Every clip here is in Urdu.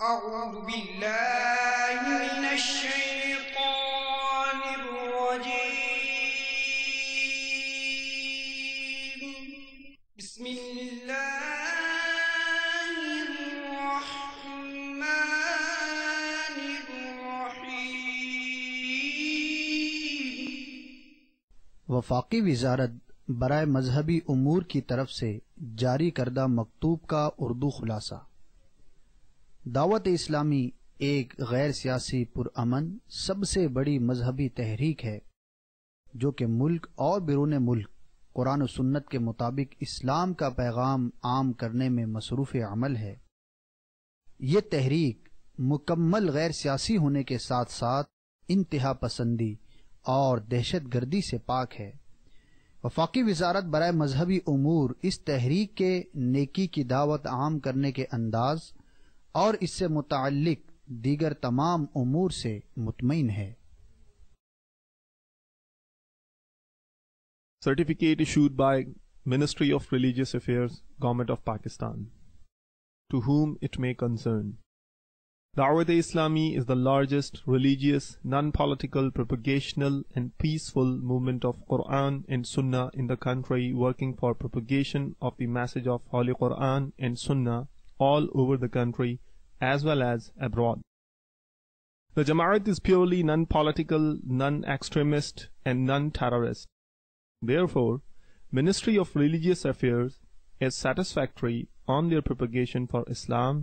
أعوذ بالله من الشيطان الرجيم بسم الله الرحمن الرحيم وفاقی وزارت برائے مذہبی امور کی طرف سے جاری کردہ مکتوب کا اردو خلاصہ۔ دعوت اسلامی ایک غیر سیاسی پرامن سب سے بڑی مذہبی تحریک ہے جو کہ ملک اور بیرون ملک قرآن و سنت کے مطابق اسلام کا پیغام عام کرنے میں مصروف عمل ہے۔ یہ تحریک مکمل غیر سیاسی ہونے کے ساتھ ساتھ انتہا پسندی اور دہشت گردی سے پاک ہے۔ وفاقی وزارت برائے مذہبی امور اس تحریک کے نیکی کی دعوت عام کرنے کے انداز اور اس سے متعلق دیگر تمام امور سے مطمئن ہے۔ Certificate issued by Ministry of Religious Affairs, Government of Pakistan. To whom it may concern. Dawat-e-Islami is the largest religious, non-political, propagational and peaceful movement of Quran and Sunnah in the country, working for propagation of the message of Holy Quran and Sunnah all over the country as well as abroad. The Jamaat is purely non-political, non-extremist and non-terrorist. Therefore, Ministry of Religious Affairs is satisfactory on their propagation for Islam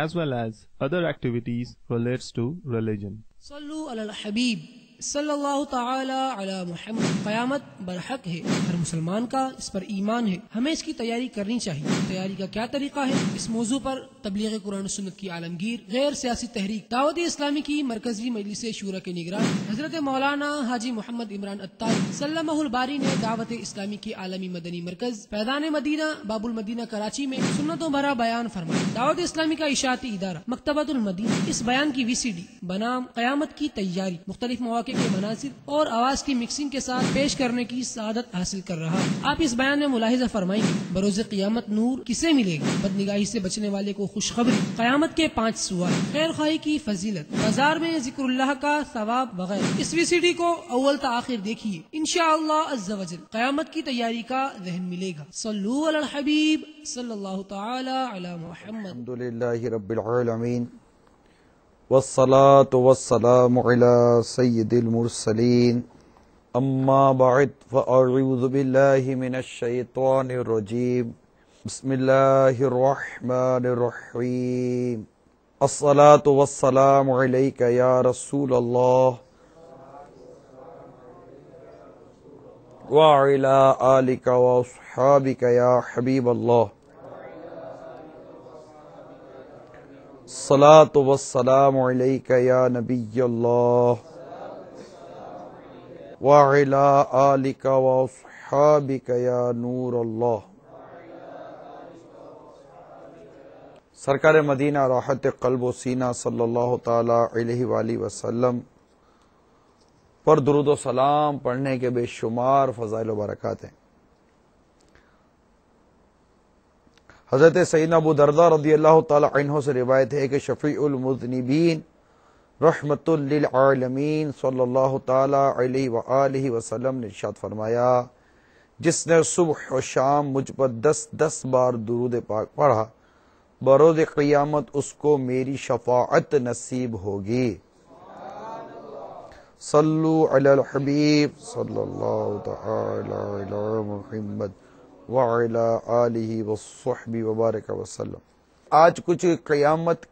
as well as other activities relates to religion. صلو علی الحبیب صلی اللہ تعالی علی محمد۔ قیامت برحق ہے، ہر مسلمان کا اس پر ایمان ہے، ہمیں اس کی تیاری کرنی چاہیے۔ تیاری کا کیا طریقہ ہے؟ اس موضوع پر تبلیغ قرآن و سنت کی عالمگیر غیر سیاسی تحریک دعوت اسلامی کی مرکزی مجلس شورا کے نگران حضرت مولانا حاجی محمد عمران عطار سلمہ الباری نے دعوت اسلامی کے عالمی مدنی مرکز پیدان مدینہ باب المدینہ کراچی میں سنتوں بھرا بیان فرمایا۔ دعوت اسلامی کا اشاعتی ادارہ مکتبۃ المدینہ اس بیان کی VCD بنام قیامت کی تیاری مختلف مواقع کے مناظر اور آواز کی مکسنگ کے ساتھ پیش کرنے کی سعادت حاصل کر رہا ہے۔ آپ اس بیان میں ملاحظہ فرمائیں گے بروز قیامت نور کسے ملے گا؟ بدنگاہی سے بچنے والے کو خوشخبری، قیامت کے 5 سوال، خیر خواہی کی فضیلت، بازار میں ذکر اللہ کا ثواب وغیرہ۔ اس VCD کو اول تا آخر دیکھیے، انشاءاللہ عز و جل قیامت کی تیاری کا ذہن ملے گا۔ صلو علی الحبیب صلی اللہ تعالی علی محمد۔ الحمدللہ رب العالمین والصلاة والسلام على سید المرسلین، اما بعد فاعوذ باللہ من الشیطان الرجیم، بسم اللہ الرحمن الرحیم، الصلاة والسلام علیک یا رسول اللہ وعلی آلک واصحابک یا حبیب اللہ، الصلاة والسلام علیک یا نبی اللہ وعلی آلک واصحابک یا نور اللہ۔ سرکار مدینہ راحت قلب و سینہ صلی اللہ تعالی علیہ وآلہ وسلم پر درود و سلام پڑھنے کے بے شمار فضائل و برکات ہیں۔ حضرت سیدنا ابو درداء رضی اللہ تعالی عنہ سے روایت ہے کہ شفیع المذنبین رحمت للعالمین صلی اللہ تعالی علیہ وآلہ وسلم نے ارشاد فرمایا، جس نے صبح و شام مجھ پر 10 بار درود پاک پڑھا، بروز قیامت اس کو میری شفاعت نصیب ہوگی۔ صلو علی الحبیب صلی اللہ تعالی علی محمد وعلی آلہ وصحبہ وبارک وسلم۔ آج کچھ قیامت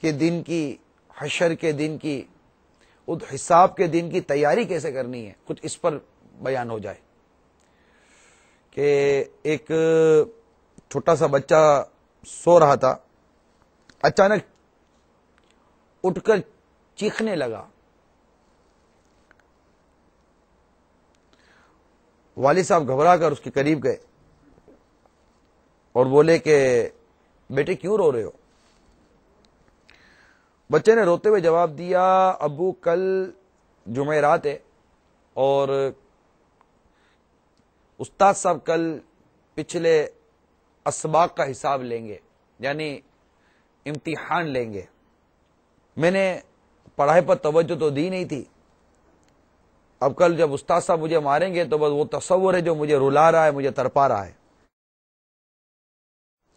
کے دن کی، حشر کے دن کی، حساب کے دن کی تیاری کیسے کرنی ہے، کچھ اس پر بیان ہو جائے کہ ایک چھوٹا سا بچہ سو رہا تھا، اچانک اٹھ کر چیخنے لگا۔ والد صاحب گھبرا کر اس کے قریب گئے اور بولے کہ بیٹے کیوں رو رہے ہو؟ بچے نے روتے ہوئے جواب دیا، ابو کل جمعرات ہے اور استاد صاحب کل پچھلے اسباق کا حساب لیں گے، یعنی امتحان لیں گے، میں نے پڑھائی پر توجہ تو دی نہیں تھی. اب کل جب استاد صاحب مجھے ماریں گے تو بس وہ تصور ہے جو مجھے رلا رہا ہے, مجھے تڑپا رہا ہے.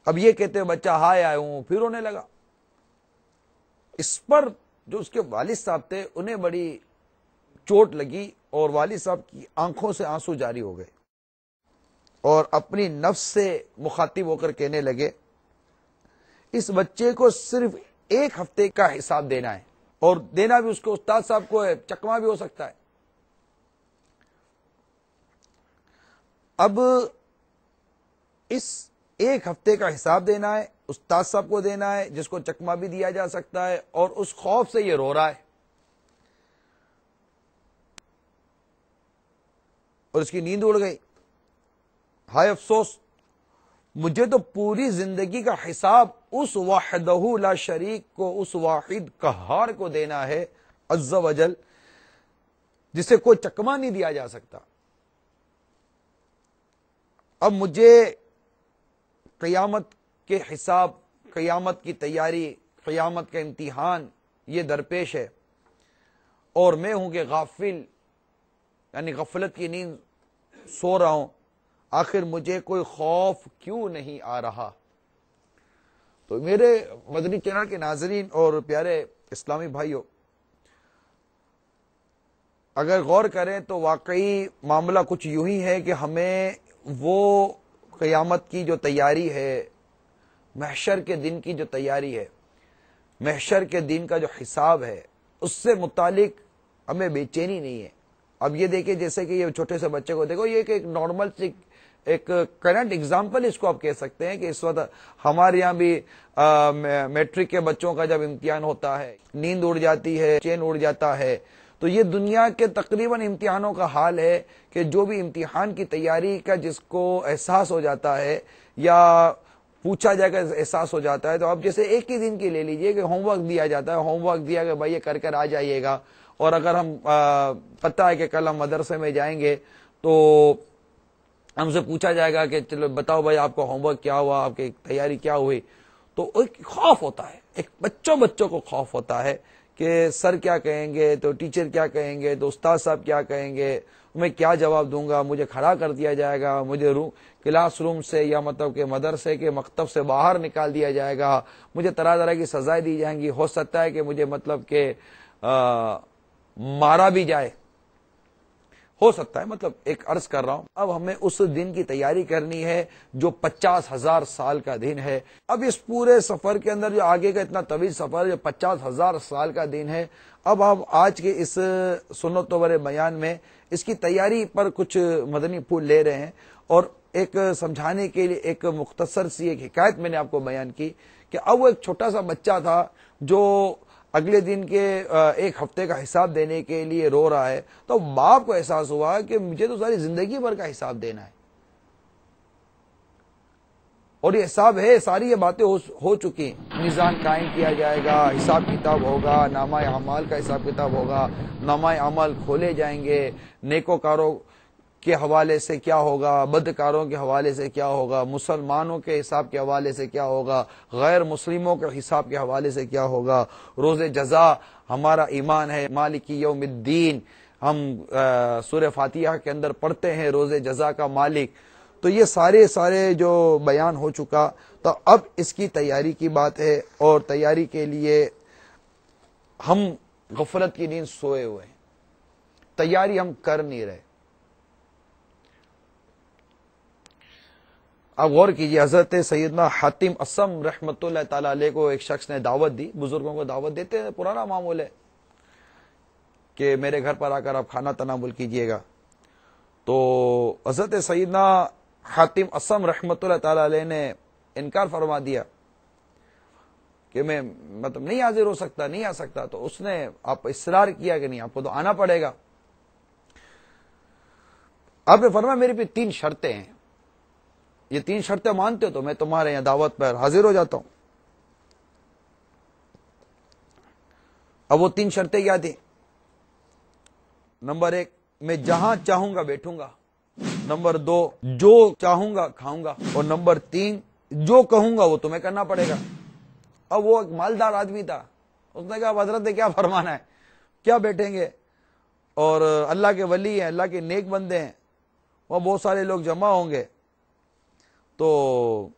اب یہ کہتے ہوئے بچہ ہائے آئے ہوں, پھر رونے لگا. اس پر جو اس کے والد صاحب تھے انہیں بڑی چوٹ لگی اور والد صاحب کی آنکھوں سے آنسو جاری ہو گئے اور اپنی نفس سے مخاطب ہو کر کہنے لگے اس بچے کو صرف 1 ہفتے کا حساب دینا ہے, اور دینا بھی اس کو استاد صاحب کو ہے, چکما بھی ہو سکتا ہے. اب اس 1 ہفتے کا حساب دینا ہے, استاد صاحب کو دینا ہے جس کو چکما بھی دیا جا سکتا ہے, اور اس خوف سے یہ رو رہا ہے اور اس کی نیند اڑ گئی. ہائے افسوس, مجھے تو پوری زندگی کا حساب اس وحدہ لا شریک کو, اس واحد قہار کو دینا ہے عز و جل, جسے کوئی چکما نہیں دیا جا سکتا. اب مجھے قیامت کے حساب, قیامت کی تیاری, قیامت کا امتحان یہ درپیش ہے, اور میں ہوں کہ غافل, یعنی غفلت کی نیند سو رہا ہوں. آخر مجھے کوئی خوف کیوں نہیں آ رہا؟ تو میرے مدنی چینل کے ناظرین اور پیارے اسلامی بھائیوں, اگر غور کریں تو واقعی معاملہ کچھ یوں ہی ہے کہ ہمیں وہ قیامت کی جو تیاری ہے, محشر کے دن کی جو تیاری ہے, محشر کے دن کا جو حساب ہے, اس سے متعلق ہمیں بے چینی نہیں ہے. اب یہ دیکھیں جیسے کہ یہ چھوٹے سے بچے کو دیکھو, یہ ایک نارمل ایک کرنٹ ایگزامپل اس کو آپ کہہ سکتے ہیں کہ اس وقت ہمارے یہاں بھی میٹرک کے بچوں کا جب امتحان ہوتا ہے, نیند اڑ جاتی ہے, چین اڑ جاتا ہے. تو یہ دنیا کے تقریباً امتحانوں کا حال ہے کہ جو بھی امتحان کی تیاری کا جس کو احساس ہو جاتا ہے یا پوچھا جائے گا احساس ہو جاتا ہے, تو آپ جیسے ایک ہی دن کی لے لیجئے کہ ہوم ورک دیا جاتا ہے, ہوم ورک دیا کہ بھائی یہ کر آ جائیے گا, اور اگر ہم پتہ ہے کہ کل ہم مدرسے میں جائیں گے تو ہم سے پوچھا جائے گا کہ چلو بتاؤ بھائی آپ کا ہوم ورک کیا ہوا, آپ کی تیاری کیا ہوئی, تو ایک خوف ہوتا ہے, ایک بچوں کو خوف ہوتا ہے کہ سر کیا کہیں گے, تو ٹیچر کیا کہیں گے, تو استاد صاحب کیا کہیں گے, میں کیا جواب دوں گا, مجھے کھڑا کر دیا جائے گا, مجھے کلاس روم سے یا مطلب کہ مدرسے کے مکتب سے باہر نکال دیا جائے گا, مجھے طرح طرح کی سزائیں دی جائیں گی, ہو سکتا ہے کہ مجھے مطلب کہ مارا بھی جائے, ہو سکتا ہے, مطلب ایک عرض کر رہا ہوں. اب ہمیں اس دن کی تیاری کرنی ہے جو 50,000 سال کا دن ہے. اب اس پورے سفر کے اندر جو آگے کا اتنا طویل سفر جو 50,000 سال کا دن ہے, اب آپ آج کے اس سنت و بیان میں اس کی تیاری پر کچھ مدنی پھول لے رہے ہیں, اور ایک سمجھانے کے لیے ایک مختصر سی ایک حکایت میں نے آپ کو بیان کی کہ اب وہ ایک چھوٹا سا بچہ تھا جو اگلے دن کے 1 ہفتے کا حساب دینے کے لیے رو رہا ہے. تو باپ کو احساس ہوا کہ مجھے تو ساری زندگی بھر کا حساب دینا ہے, اور یہ حساب ہے, ساری یہ باتیں ہو چکی, میزان قائم کیا جائے گا, حساب کتاب ہوگا, نامہ اعمال کا حساب کتاب ہوگا, نامہ اعمال کھولے جائیں گے, نیکوکاروں کے حوالے سے کیا ہوگا, بدکاروں کے حوالے سے کیا ہوگا, مسلمانوں کے حساب کے حوالے سے کیا ہوگا, غیر مسلموں کے حساب کے حوالے سے کیا ہوگا, روز جزا ہمارا ایمان ہے, مالک یوم الدین ہم سورہ فاتحہ کے اندر پڑھتے ہیں, روز جزا کا مالک. تو یہ سارے جو بیان ہو چکا, تو اب اس کی تیاری کی بات ہے, اور تیاری کے لیے ہم غفلت کی نیند سوئے ہوئے ہیں, تیاری ہم کر نہیں رہے. آپ غور کیجیے, حضرت سیدنا حاتم اصم رحمۃ اللہ تعالی علیہ کو ایک شخص نے دعوت دی. بزرگوں کو دعوت دیتے ہیں, پرانا معمول ہے کہ میرے گھر پر آ کر آپ کھانا تناول کیجیے گا. تو حضرت سیدنا حاتم اصم رحمۃ اللہ تعالی علیہ نے انکار فرما دیا کہ میں مطلب نہیں حاضر ہو سکتا, نہیں آ سکتا. تو اس نے آپ اصرار کیا کہ نہیں, آپ کو تو آنا پڑے گا. آپ نے فرمایا میرے پہ 3 شرطیں ہیں, یہ 3 شرطیں مانتے ہو تو میں تمہارے یہاں دعوت پر حاضر ہو جاتا ہوں. اب وہ 3 شرطیں کیا تھیں؟ نمبر 1, میں جہاں چاہوں گا بیٹھوں گا. نمبر 2, جو چاہوں گا کھاؤں گا. اور نمبر 3, جو کہوں گا وہ تمہیں کرنا پڑے گا. اب وہ ایک مالدار آدمی تھا, اس نے کہا حضرت نے کیا فرمانا ہے, کیا بیٹھیں گے, اور اللہ کے ولی ہیں, اللہ کے نیک بندے ہیں, وہاں بہت سارے لوگ جمع ہوں گے. تو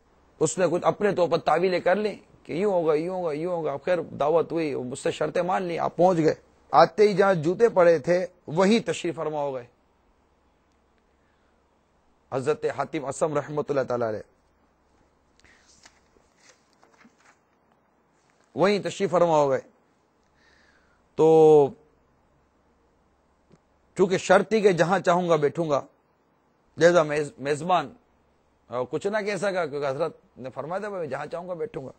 اس نے کچھ اپنے طور پر تعویلیں کر لی کہ یوں ہوگا یوں ہوگا یوں ہوگا. خیر دعوت ہوئی, مجھ سے شرطیں مان لی, آپ پہنچ گئے. آتے ہی جہاں جوتے پڑے تھے وہیں تشریف فرما ہو گئے. حضرت حاتم اصم رحمۃ اللہ تعالی علیہ وہیں تشریف فرما ہو گئے. تو چونکہ شرط تھی کہ جہاں چاہوں گا بیٹھوں گا, جیسا میزبان کچھ نہ کہہ سکا کیونکہ حضرت نے فرمایا تھا میں جہاں چاہوں گا بیٹھوں گا.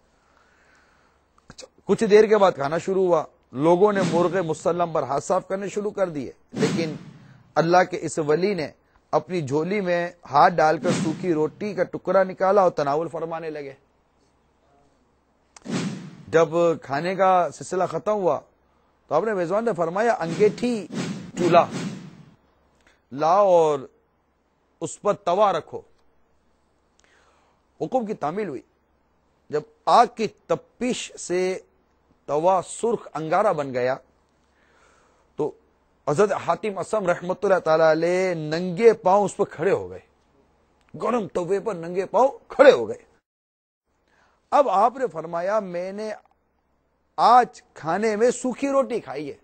اچھا, کچھ دیر کے بعد کھانا شروع ہوا. لوگوں نے مرغ مسلم پر ہاتھ صاف کرنے شروع کر دیے, لیکن اللہ کے اس ولی نے اپنی جھولی میں ہاتھ ڈال کر سوکھی روٹی کا ٹکڑا نکالا اور تناول فرمانے لگے. جب کھانے کا سلسلہ ختم ہوا تو آپ نے میزبان نے فرمایا انگیٹھی چولہا لاؤ اور اس پر توا رکھو. حکم کی تعمیل ہوئی. جب آگ کی تپش سے توا سرخ انگارہ بن گیا تو حضرت حاتم اصم رحمۃ اللہ تعالی علیہ ننگے پاؤں اس پر کھڑے ہو گئے. گرم توے پر ننگے پاؤں کھڑے ہو گئے. اب آپ نے فرمایا میں نے آج کھانے میں سوکھی روٹی کھائی ہے.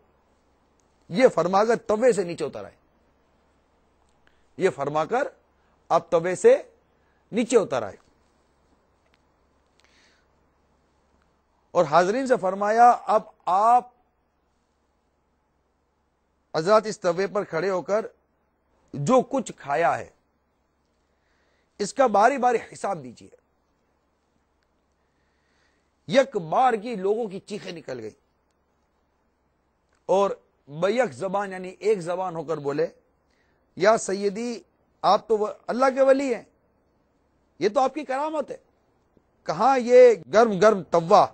یہ فرما کر توے سے نیچے اتر آئے. یہ فرما کر آپ توے سے نیچے اتر آئے اور حاضرین سے فرمایا اب آپ حضرات اس توے پر کھڑے ہو کر جو کچھ کھایا ہے اس کا باری باری حساب دیجیے. یک بار کی لوگوں کی چیخیں نکل گئی اور بیک زبان یعنی ایک زبان ہو کر بولے یا سیدی آپ تو اللہ کے ولی ہیں, یہ تو آپ کی کرامت ہے, کہاں یہ گرم گرم توا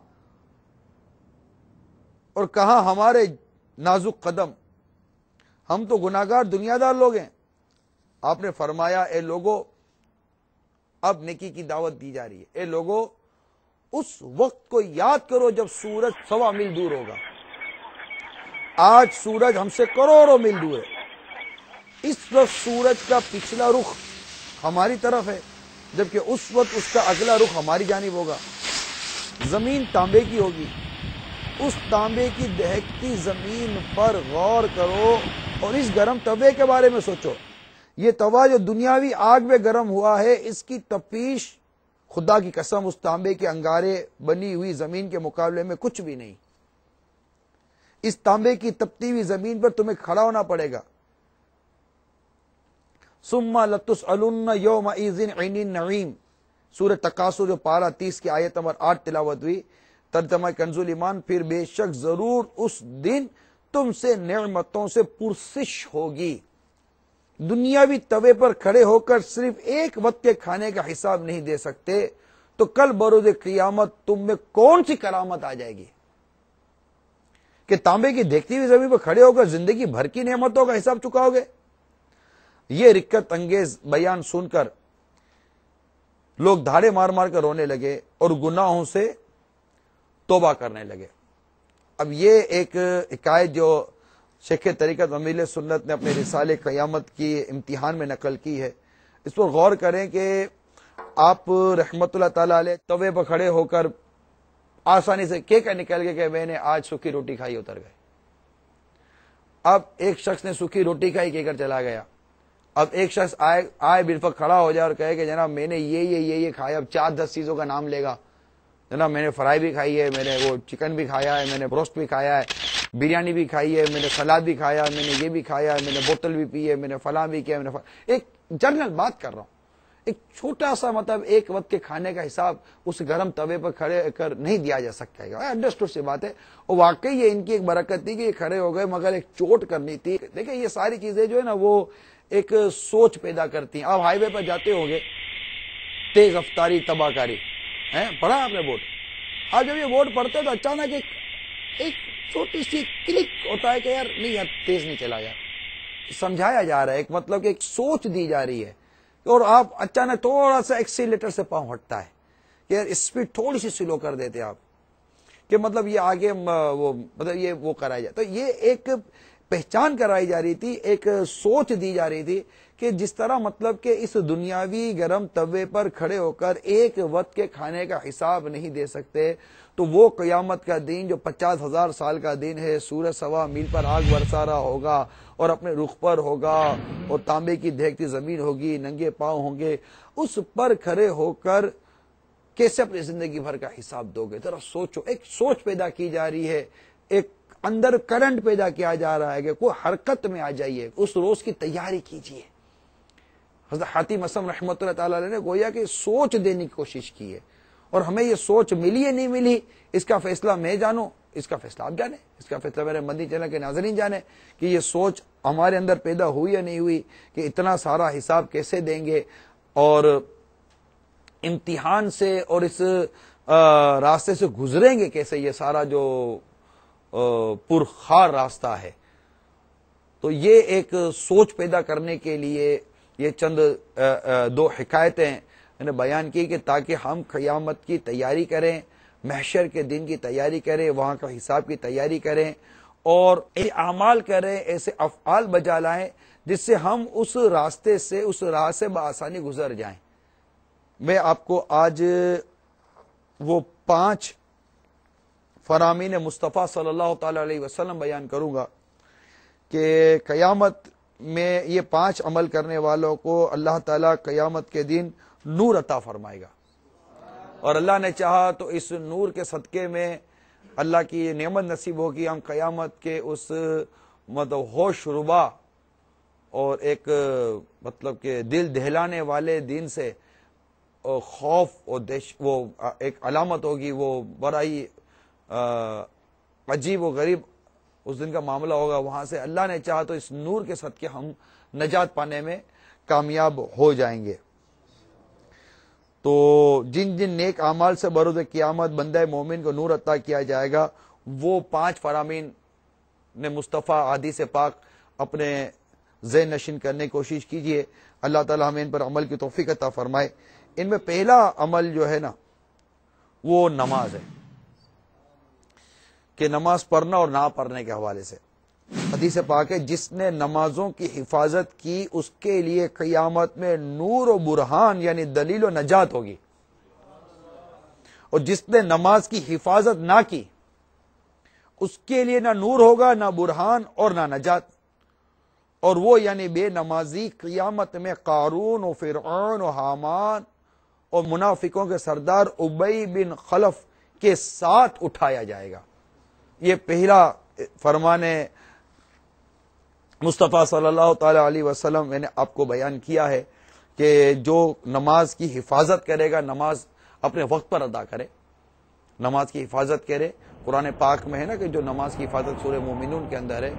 اور کہاں ہمارے نازک قدم, ہم تو گناہگار دنیا دار لوگ ہیں. آپ نے فرمایا اے لوگو اب نیکی کی دعوت دی جا رہی ہے. اے لوگو اس وقت کو یاد کرو جب سورج 1.25 میل دور ہوگا. آج سورج ہم سے کروڑوں میل دور ہے. اس وقت سورج کا پچھلا رخ ہماری طرف ہے جبکہ اس وقت اس کا اگلا رخ ہماری جانب ہوگا. زمین تانبے کی ہوگی. اس تانبے کی دہکتی زمین پر غور کرو اور اس گرم توے کے بارے میں سوچو. یہ توا جو دنیاوی آگ میں گرم ہوا ہے اس کی تپیش خدا کی قسم اس تانبے کے انگارے بنی ہوئی زمین کے مقابلے میں کچھ بھی نہیں. اس تانبے کی تپتی ہوئی زمین پر تمہیں کھڑا ہونا پڑے گا. ثم لتسألن یومئذ عن النعیم, سورۃ تکاثر جو پارہ 30 کی آیت نمبر 8 تلاوت ہوئی. ترجمہ کنز ایمان, پھر بے شک ضرور اس دن تم سے نعمتوں سے پرسش ہوگی. دنیاوی توے پر کھڑے ہو کر صرف ایک وقت کے کھانے کا حساب نہیں دے سکتے تو کل بروز قیامت تم میں کون سی کرامت آ جائے گی کہ تانبے کی دیکھتی ہوئی زمین پر کھڑے ہو کر زندگی بھر کی نعمتوں کا حساب چکاؤ گے. یہ رکت انگیز بیان سن کر لوگ دھاڑے مار مار کر رونے لگے اور گناہوں سے توبہ کرنے لگے. اب یہ ایک حکایت جو شیخ طریقت امیل سنت نے اپنے رسالے قیامت کی امتحان میں نقل کی ہے, اس پر غور کریں کہ آپ رحمت اللہ تعالی علیہ توے پر کھڑے ہو کر آسانی سے کہہ کر نکل گئے کہ میں نے آج سوکھی روٹی کھائی, اتر گئے. اب ایک شخص نے سوکھی روٹی کھائی کہہ کر چلا گیا. اب ایک شخص آئے بالفق کھڑا ہو جائے اور کہے کہ جناب میں نے یہ کھایا. اب 4-10 چیزوں کا نام لے گا. جناب میں نے فرائی بھی کھائی ہے, میں نے وہ چکن بھی کھایا ہے, میں نے بروسٹ بھی کھایا ہے, بریانی بھی کھائی ہے, میں نے سلاد بھی کھایا, میں نے یہ بھی کھایا, میں نے بوتل بھی پی ہے, میں نے فلاں بھی کیا, ایک جنرل بات کر رہا ہوں. ایک چھوٹا سا مطلب ایک وقت کے کھانے کا حساب اس گرم توے پر کھڑے کر نہیں دیا جا سکتا ہے. انڈرسٹوڈ سی بات ہے. اور واقعی یہ ان کی ایک برکت تھی کہ یہ کھڑے ہو گئے, مگر ایک چوٹ کرنی تھی. دیکھیں یہ ساری چیزیں جو ہے نا وہ ایک سوچ پیدا کرتی ہیں. آپ ہائی وے پر جاتے ہوں گے, تیز رفتاری تباہ کاری, پڑھا آپ نے بورڈ. آپ جب یہ بورڈ پڑھتے تو اچانک ایک چھوٹی سی کلک ہوتا ہے کہ یار نہیں, یار تیز نہیں چلا, یار سمجھایا جا رہا ہے, ایک مطلب کہ ایک سوچ دی جا رہی ہے. اور آپ اچانک تھوڑا سا ایکسیلیٹر سے پاؤں ہٹتا ہے کہ یار اسپیڈ تھوڑی سی سلو کر دیتے آپ کہ مطلب یہ آگے وہ مطلب یہ وہ کرایا جائے. تو یہ ایک پہچان کرائی جا رہی تھی, ایک سوچ دی جا رہی تھی کہ جس طرح مطلب کہ اس دنیاوی گرم توے پر کھڑے ہو کر ایک وقت کے کھانے کا حساب نہیں دے سکتے, تو وہ قیامت کا دن جو 50,000 سال کا دن ہے, سورج 1.25 میل پر آگ برسا رہا ہوگا اور اپنے رخ پر ہوگا اور تانبے کی دہکتی زمین ہوگی, ننگے پاؤں ہوں گے, اس پر کھڑے ہو کر کیسے اپنی زندگی بھر کا حساب دو گے؟ ذرا سوچو. ایک سوچ پیدا کی جا رہی ہے, ایک اندر کرنٹ پیدا کیا جا رہا ہے کہ کوئی حرکت میں آ جائیے, اس روز کی تیاری کیجیے. حضرت حاتم اسم رحمۃ اللہ تعالی علیہ نے گویا کہ سوچ دینے کی کوشش کی ہے, اور ہمیں یہ سوچ ملی یا نہیں ملی اس کا فیصلہ میں جانوں, اس کا فیصلہ آپ جانیں, اس کا فیصلہ میرے مدنی چینل کے ناظرین جانیں کہ یہ سوچ ہمارے اندر پیدا ہوئی یا نہیں ہوئی کہ اتنا سارا حساب کیسے دیں گے, اور امتحان سے اور اس راستے سے گزریں گے کیسے, یہ سارا جو پرخار راستہ ہے. تو یہ ایک سوچ پیدا کرنے کے لیے یہ چند 2 حکایتیں میں نے بیان کی کہ تاکہ ہم قیامت کی تیاری کریں, محشر کے دن کی تیاری کریں, وہاں کا حساب کی تیاری کریں, اور ایسے اعمال کریں, ایسے افعال بجا لائیں جس سے ہم اس راستے سے, اس راہ سے بآسانی گزر جائیں. میں آپ کو آج وہ 5 فرامین مصطفیٰ صلی اللہ تعالی علیہ وسلم بیان کروں گا کہ قیامت میں یہ 5 عمل کرنے والوں کو اللہ تعالیٰ قیامت کے دن نور عطا فرمائے گا, اور اللہ نے چاہا تو اس نور کے صدقے میں اللہ کی نعمت نصیب ہوگی, ہم قیامت کے اس مطلب ہوش ربا اور ایک مطلب کہ دل دہلانے والے دن سے خوف اور وہ ایک علامت ہوگی, وہ بڑا ہی عجیب و غریب اس دن کا معاملہ ہوگا. وہاں سے اللہ نے چاہا تو اس نور کے صدقے ہم نجات پانے میں کامیاب ہو جائیں گے. تو جن جن نیک اعمال سے بروز قیامت بندہ مومن کو نور عطا کیا جائے گا, وہ 5 فرامین نے مصطفیٰ حدیث پاک اپنے ذہن نشین کرنے کی کوشش کیجئے. اللہ تعالی ہمیں ان پر عمل کی توفیق عطا فرمائے. ان میں پہلا عمل جو ہے نا وہ نماز ہے, کہ نماز پڑھنا اور نہ پڑھنے کے حوالے سے حدیث پاک ہے, جس نے نمازوں کی حفاظت کی اس کے لیے قیامت میں نور و برہان یعنی دلیل و نجات ہوگی, اور جس نے نماز کی حفاظت نہ کی اس کے لیے نہ نور ہوگا, نہ برہان اور نہ نجات. اور وہ یعنی بے نمازی قیامت میں قارون و فرعون و حامان اور منافقوں کے سردار ابی بن خلف کے ساتھ اٹھایا جائے گا. یہ پہلا فرمان مصطفیٰ صلی اللہ تعالی علیہ وسلم میں نے آپ کو بیان کیا ہے کہ جو نماز کی حفاظت کرے گا, نماز اپنے وقت پر ادا کرے, نماز کی حفاظت کرے. قرآن پاک میں ہے نا کہ جو نماز کی حفاظت سورہ مومنون کے اندر ہے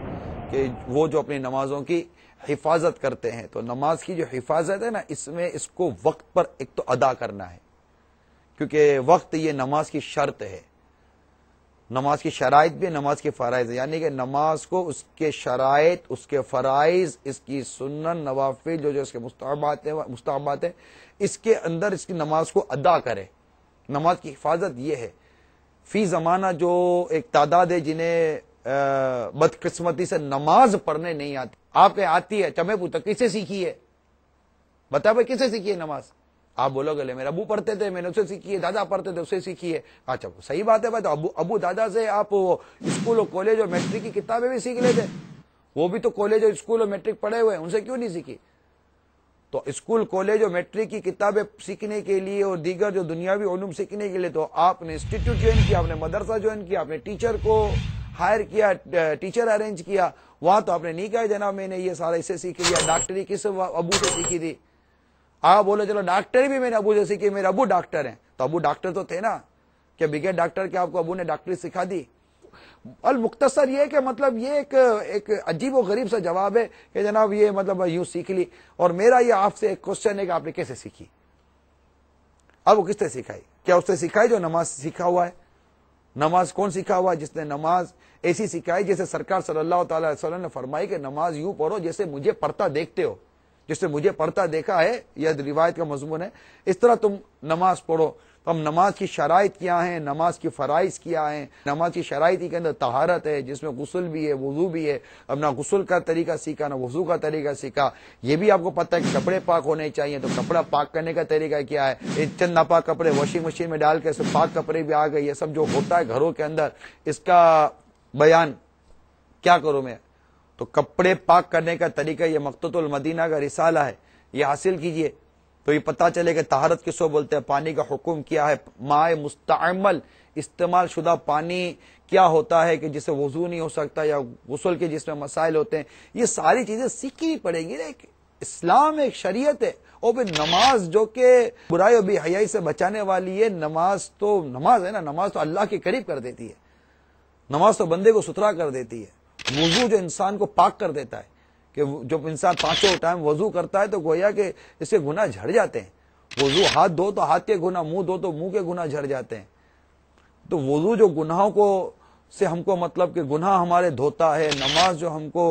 کہ وہ جو اپنی نمازوں کی حفاظت کرتے ہیں, تو نماز کی جو حفاظت ہے نا اس میں اس کو وقت پر ایک تو ادا کرنا ہے, کیونکہ وقت یہ نماز کی شرط ہے. نماز کی شرائط بھی نماز کے فرائض ہے, یعنی کہ نماز کو اس کے شرائط, اس کے فرائض, اس کی سنن نوافل جو اس کے مستحبات ہیں اس کے اندر اس کی نماز کو ادا کرے. نماز کی حفاظت یہ ہے. فی زمانہ جو ایک تعداد ہے جنہیں بدقسمتی سے نماز پڑھنے نہیں آتی. آپ کے آتی ہے, چمے پوچھتا کسے سیکھی ہے, بتا بھائی کسے سیکھی ہے نماز؟ آپ بولو گے میرے ابو پڑھتے تھے میں نے اسے سیکھی ہے, دادا پڑھتے تھے اسے سیکھی ہے. اچھا صحیح بات ہے بھائی, تو ابو دادا سے آپ اسکول اور کالج اور میٹرک کی کتابیں بھی سیکھ لیتے, وہ بھی تو کالج اور اسکول اور میٹرک پڑھے ہوئے ہیں, ان سے کیوں نہیں سیکھی؟ تو اسکول کالج اور میٹرک کی کتابیں سیکھنے کے لیے اور دیگر جو دنیاوی علوم سیکھنے کے لیے تو آپ نے انسٹیٹیوٹ جوائن کیا, آپ نے مدرسہ جوائن کیا, آپ نے ٹیچر کو ہائر کیا, ٹیچر ارینج کیا. وہاں تو آپ نے نہیں کہا جناب میں نے یہ سارا اسے سیکھ لیا. ڈاکٹری کس ابو سے سیکھی تھی؟ آپ بولے چلو ڈاکٹری بھی میں نے ابو سے سیکھی, میرے ابو ڈاکٹر ہیں. تو ابو ڈاکٹر تو تھے نا, کہ بغیر ڈاکٹر کے آپ کو ابو نے ڈاکٹری سکھا دی؟ المختصر یہ کہ مطلب یہ ایک عجیب و غریب سا جواب ہے کہ جناب یہ مطلب یوں سیکھ لی. اور میرا یہ آپ سے ایک کوشچن ہے کہ آپ نے کیسے سیکھی؟ اب وہ کس نے سکھائی؟ کیا اس نے سکھائی جو نماز سیکھا ہوا ہے؟ نماز کون سیکھا ہوا ہے؟ جس نے نماز ایسی سکھائی جیسے سرکار صلی اللہ تعالی علیہ وسلم نے فرمائی کہ نماز یوں پڑھو جیسے مجھے پڑھتا دیکھتے ہو, جس نے مجھے پڑھتا دیکھا ہے, یہ روایت کا مضمون ہے, اس طرح تم نماز پڑھو. تو ہم نماز کی شرائط کیا ہیں، نماز کی فرائض کیا ہیں. نماز کی شرائط کے اندر طہارت ہے، جس میں غسل بھی ہے، وضو بھی ہے. اب نہ غسل کا طریقہ سیکھا، نہ وضو کا طریقہ سیکھا. یہ بھی آپ کو پتہ ہے کہ کپڑے پاک ہونے چاہیے، تو کپڑا پاک کرنے کا طریقہ کیا ہے. چند ناپاک کپڑے واشنگ مشین میں ڈال کے پاک کپڑے بھی آ گئے. یہ سب جو ہوتا ہے گھروں کے اندر، اس کا بیان کیا کروں میں. تو کپڑے پاک کرنے کا طریقہ یہ مقتۃ المدینہ کا رسالہ ہے، یہ حاصل کیجئے تو یہ پتہ چلے کہ طہارت کس کو بولتے ہیں، پانی کا حکم کیا ہے، ماء مستعمل استعمال شدہ پانی کیا ہوتا ہے کہ جسے وضو نہیں ہو سکتا، یا غسل کے جس میں مسائل ہوتے ہیں. یہ ساری چیزیں سیکھنی پڑیں گی. اسلام ایک شریعت ہے. اور پھر نماز جو کہ برائی و بے حیائی سے بچانے والی ہے، نماز ہے نا، نماز تو اللہ کے قریب کر دیتی ہے، نماز تو بندے کو ستھرا کر دیتی ہے. وضو جو انسان کو پاک کر دیتا ہے، کہ جب انسان 5 ٹائم وضو کرتا ہے تو گویا کہ اس کے گناہ جھڑ جاتے ہیں. وضو ہاتھ دھو تو ہاتھ کے گناہ، منہ دھو تو منہ کے گناہ جھڑ جاتے ہیں. تو وضو جو گناہوں کو سے ہم کو مطلب کہ گناہ ہمارے دھوتا ہے، نماز جو ہم کو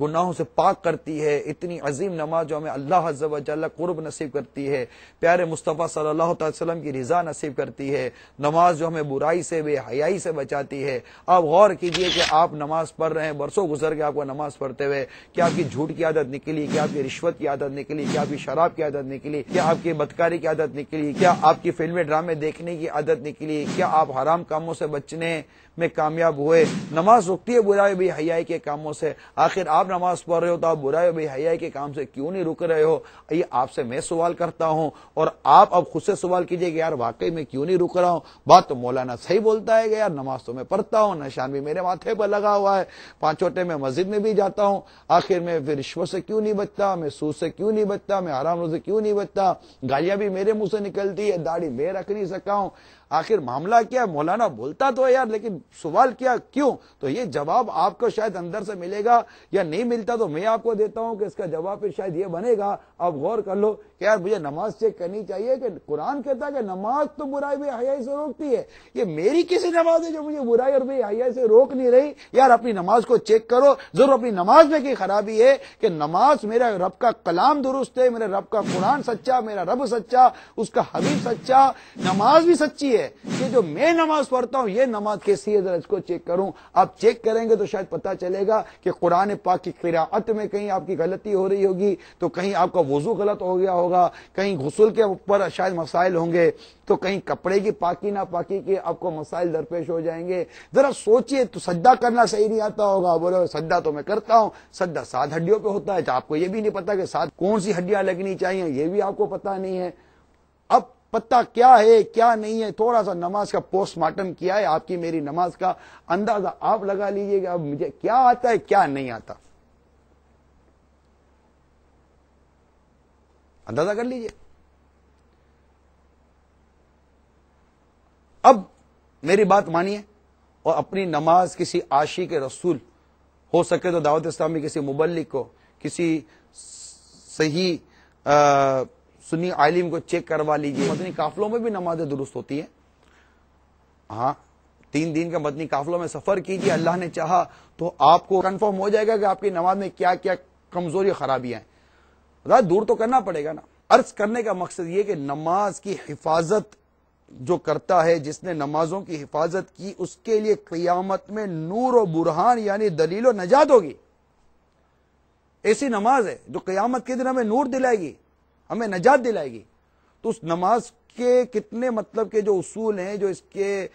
گناہوں سے پاک کرتی ہے، اتنی عظیم نماز جو ہمیں اللہ عز و جل قرب نصیب کرتی ہے، پیارے مصطفیٰ صلی اللہ تعالی وسلم کی رضا نصیب کرتی ہے، نماز جو ہمیں برائی سے بے حیائی سے بچاتی ہے. آپ غور کیجئے کہ آپ نماز پڑھ رہے ہیں، برسوں گزر کے آپ کو نماز پڑھتے ہوئے، کیا آپ کی جھوٹ کی عادت نکلی، کیا آپ کی رشوت کی عادت نکلی، کیا آپ کی شراب کی عادت نکلی، کیا آپ کی بدکاری کی عادت نکلی، کیا آپ کی فلمیں ڈرامے دیکھنے کی عادت نکلی، کیا آپ حرام کاموں سے بچنے میں کامیاب ہوئے. نماز رکتی ہے برائی بے حیائی کے کاموں سے. آخر آپ نماز پڑھ رہے ہو تو آپ برائی بے حیائی کے کام سے کیوں نہیں رک رہے ہو؟ یہ آپ سے میں سوال کرتا ہوں، اور آپ اب خود سے سوال کیجئے کہ یار واقعی میں کیوں نہیں رک رہا ہوں. بات تو مولانا صحیح بولتا ہے کہ یار نماز تو میں پڑھتا ہوں، نشان بھی میرے ماتھے پر لگا ہوا ہے، 5 میں مسجد میں بھی جاتا ہوں، آخر میں پھر رشوت سے کیوں نہیں بچتا، میں سود سے کیوں نہیں بچتا، میں حرام روزی سے کیوں نہیں بچتا، گالیاں بھی میرے منہ سے نکلتی ہے، داڑھی میں رکھ نہیں سکا ہوں. آخر معاملہ کیا ہے؟ مولانا بولتا تو ہے یار، لیکن سوال کیا کیوں؟ تو یہ جواب آپ کو شاید اندر سے ملے گا، یا نہیں ملتا تو میں آپ کو دیتا ہوں کہ اس کا جواب پھر شاید یہ بنے گا. آپ غور کر لو کہ یار مجھے نماز چیک کرنی چاہیے کہ قرآن کہتا ہے کہ نماز تو برائی بے حیائی سے روکتی ہے. یہ میری کسی نماز ہے جو مجھے برائی اور بے حیائی سے روک نہیں رہی؟ یار اپنی نماز کو چیک کرو. ضرور اپنی نماز میں کی خرابی ہے کہ نماز میرا رب کا کلام درست ہے، میرے رب کا قرآن سچا، میرا رب سچا، اس کا حبیب سچا، نماز بھی سچی ہے. یہ جو میں نماز پڑھتا ہوں یہ نماز کیسی ہے، ذرا اس کو چیک کروں. آپ چیک کریں گے تو شاید پتہ چلے گا کہ قرآن پاک کی قراءت میں کہیں آپ کی غلطی ہو رہی ہوگی، تو کہیں آپ کا وضو غلط ہو گیا ہوگا، کہیں غسل کے اوپر شاید مسائل ہوں گے، تو کہیں کپڑے کی پاکی نہ پاکی کے آپ کو مسائل درپیش ہو جائیں گے. ذرا سوچئے. تو سجدہ کرنا صحیح نہیں آتا ہوگا، بولو سجدہ تو میں کرتا ہوں، سجدہ 7 ہڈیوں پہ ہوتا ہے، تو آپ کو یہ بھی نہیں پتا کہ 7 کون سی ہڈیاں لگنی چاہیے، یہ بھی آپ کو پتا نہیں ہے. اب پتہ کیا ہے کیا نہیں ہے، تھوڑا سا نماز کا پوسٹ مارٹم کیا ہے، آپ کی میری نماز کا اندازہ آپ لگا لیجئے گا اب مجھے کیا آتا ہے کیا نہیں آتا، اندازہ کر لیجئے. اب میری بات مانیے اور اپنی نماز کسی عاشق رسول، ہو سکے تو دعوت اسلامی کسی مبلغ کو، کسی صحیح سنی عالم کو چیک کروا لیجئے. مدنی قافلوں میں بھی نمازیں درست ہوتی ہیں. ہاں 3 دن کا مدنی قافلوں میں سفر کیجئے، اللہ نے چاہا تو آپ کو کنفرم ہو جائے گا کہ آپ کی نماز میں کیا کیا کمزوری خرابیاں ہیں. دور تو کرنا پڑے گا نا. عرض کرنے کا مقصد یہ کہ نماز کی حفاظت جو کرتا ہے، جس نے نمازوں کی حفاظت کی، اس کے لیے قیامت میں نور و برہان یعنی دلیل و نجات ہوگی. ایسی نماز ہے جو قیامت کے دن ہمیں نور دلائے گی، ہمیں نجات دلائے گی. تو اس نماز کے کتنے مطلب کے جو اصول ہیں، جو اس کے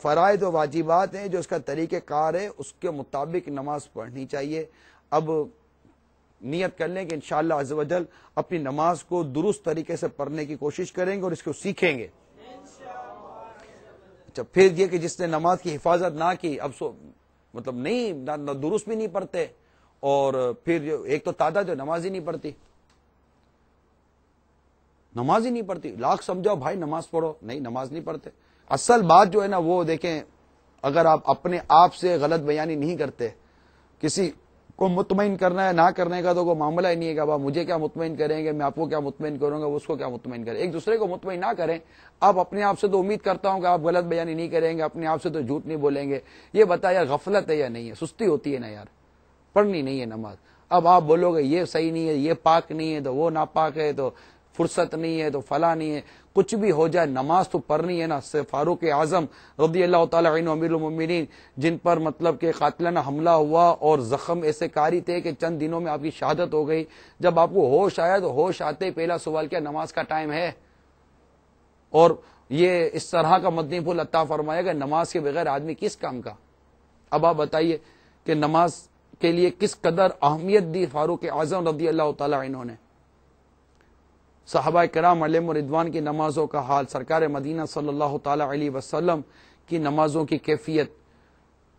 فرائض و واجبات ہیں، جو اس کا طریقہ کار ہے، اس کے مطابق نماز پڑھنی چاہیے. اب نیت کر لیں کہ انشاءاللہ عز و جل اپنی نماز کو درست طریقے سے پڑھنے کی کوشش کریں گے اور اس کو سیکھیں گے. اچھا، پھر یہ کہ جس نے نماز کی حفاظت نہ کی، اب مطلب نہیں نہ درست بھی نہیں پڑھتے، اور پھر ایک تو تعداد جو نماز ہی نہیں پڑھتی، نماز ہی نہیں پڑھتی. لاکھ سمجھاؤ بھائی نماز پڑھو، نہیں نماز نہیں پڑھتے. اصل بات جو ہے نا وہ دیکھیں، اگر آپ اپنے آپ سے غلط بیانی نہیں کرتے، کسی کو مطمئن کرنا ہے نہ کرنے کا تو کوئی معاملہ ہی نہیں ہے کہ مجھے کیا مطمئن کریں گے، میں آپ کو کیا مطمئن کروں گا، اس کو کیا مطمئن کریں. ایک دوسرے کو مطمئن نہ کریں. آپ اپنے آپ سے تو امید کرتا ہوں کہ آپ غلط بیانی نہیں کریں گے، اپنے آپ سے تو جھوٹ نہیں بولیں گے. یہ بتا یار غفلت ہے یا نہیں ہے، سستی ہوتی ہے نا یار، پڑھنی نہیں ہے نماز. اب آپ بولو گے یہ صحیح نہیں ہے، یہ پاک نہیں ہے تو وہ ناپاک ہے، تو فرصت نہیں ہے تو فلاں نہیں ہے، کچھ بھی ہو جائے نماز تو پڑھنی ہے نا۔ فاروق اعظم رضی اللہ تعالیٰ عنہ امیر المومنین، جن پر مطلب کہ قاتلانہ حملہ ہوا اور زخم ایسے کاری تھے کہ چند دنوں میں آپ کی شہادت ہو گئی، جب آپ کو ہوش آیا تو ہوش آتے ہی پہلا سوال کیا؟ نماز کا ٹائم ہے؟ اور یہ اس طرح کا مدنی پھول عطا فرمایا کہ نماز کے بغیر آدمی کس کام کا؟ اب آپ بتائیے کہ نماز کے لیے کس قدر اہمیت دی فاروق اعظم رضی اللہ تعالیٰ عنہ نے۔ صحابہ کرام علیہم رضوان کی نمازوں کا حال، سرکار مدینہ صلی اللہ تعالی علیہ وسلم کی نمازوں کی کیفیت،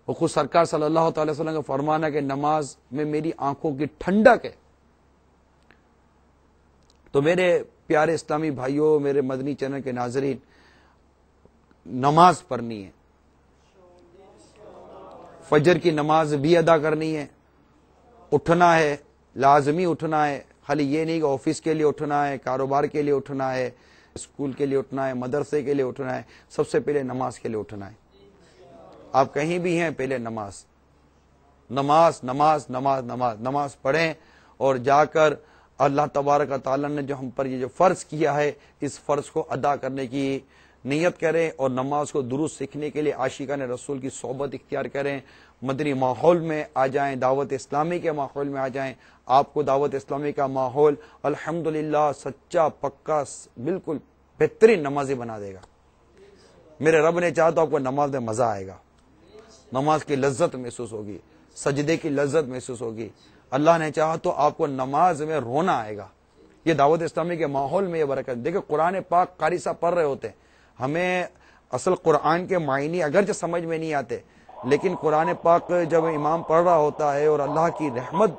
وہ خود سرکار صلی اللہ تعالی وسلم کا فرمانا کہ نماز میں میری آنکھوں کی ٹھنڈک ہے۔ تو میرے پیارے اسلامی بھائیوں، میرے مدنی چینل کے ناظرین، نماز پڑھنی ہے، فجر کی نماز بھی ادا کرنی ہے، اٹھنا ہے، لازمی اٹھنا ہے، خالی یہ نہیں کہ آفس کے لیے اٹھنا ہے، کاروبار کے لیے اٹھنا ہے، اسکول کے لیے اٹھنا ہے، مدرسے کے لیے اٹھنا ہے، سب سے پہلے نماز کے لیے اٹھنا ہے۔ آپ کہیں بھی ہیں، پہلے نماز نماز نماز نماز نماز نماز پڑھیں، اور جا کر اللہ تبارک و تعالیٰ نے جو ہم پر یہ جو فرض کیا ہے، اس فرض کو ادا کرنے کی نیت کریں، اور نماز کو درست سیکھنے کے لیے عاشقان رسول کی صحبت اختیار کریں، مدنی ماحول میں آ جائیں، دعوت اسلامی کے ماحول میں آ جائیں۔ آپ کو دعوت اسلامی کا ماحول الحمدللہ سچا پکا بالکل بہترین نمازی بنا دے گا۔ میرے رب نے چاہا تو آپ کو نماز میں مزہ آئے گا، نماز کی لذت محسوس ہوگی، سجدے کی لذت محسوس ہوگی۔ اللہ نے چاہا تو آپ کو نماز میں رونا آئے گا۔ یہ دعوت اسلامی کے ماحول میں یہ برکت۔ دیکھیں قرآن پاک قاری صاحب پڑھ رہے ہوتے ہیں، ہمیں اصل قرآن کے معنی اگرچہ سمجھ میں نہیں آتے، لیکن قرآن پاک جب امام پڑھ رہا ہوتا ہے اور اللہ کی رحمت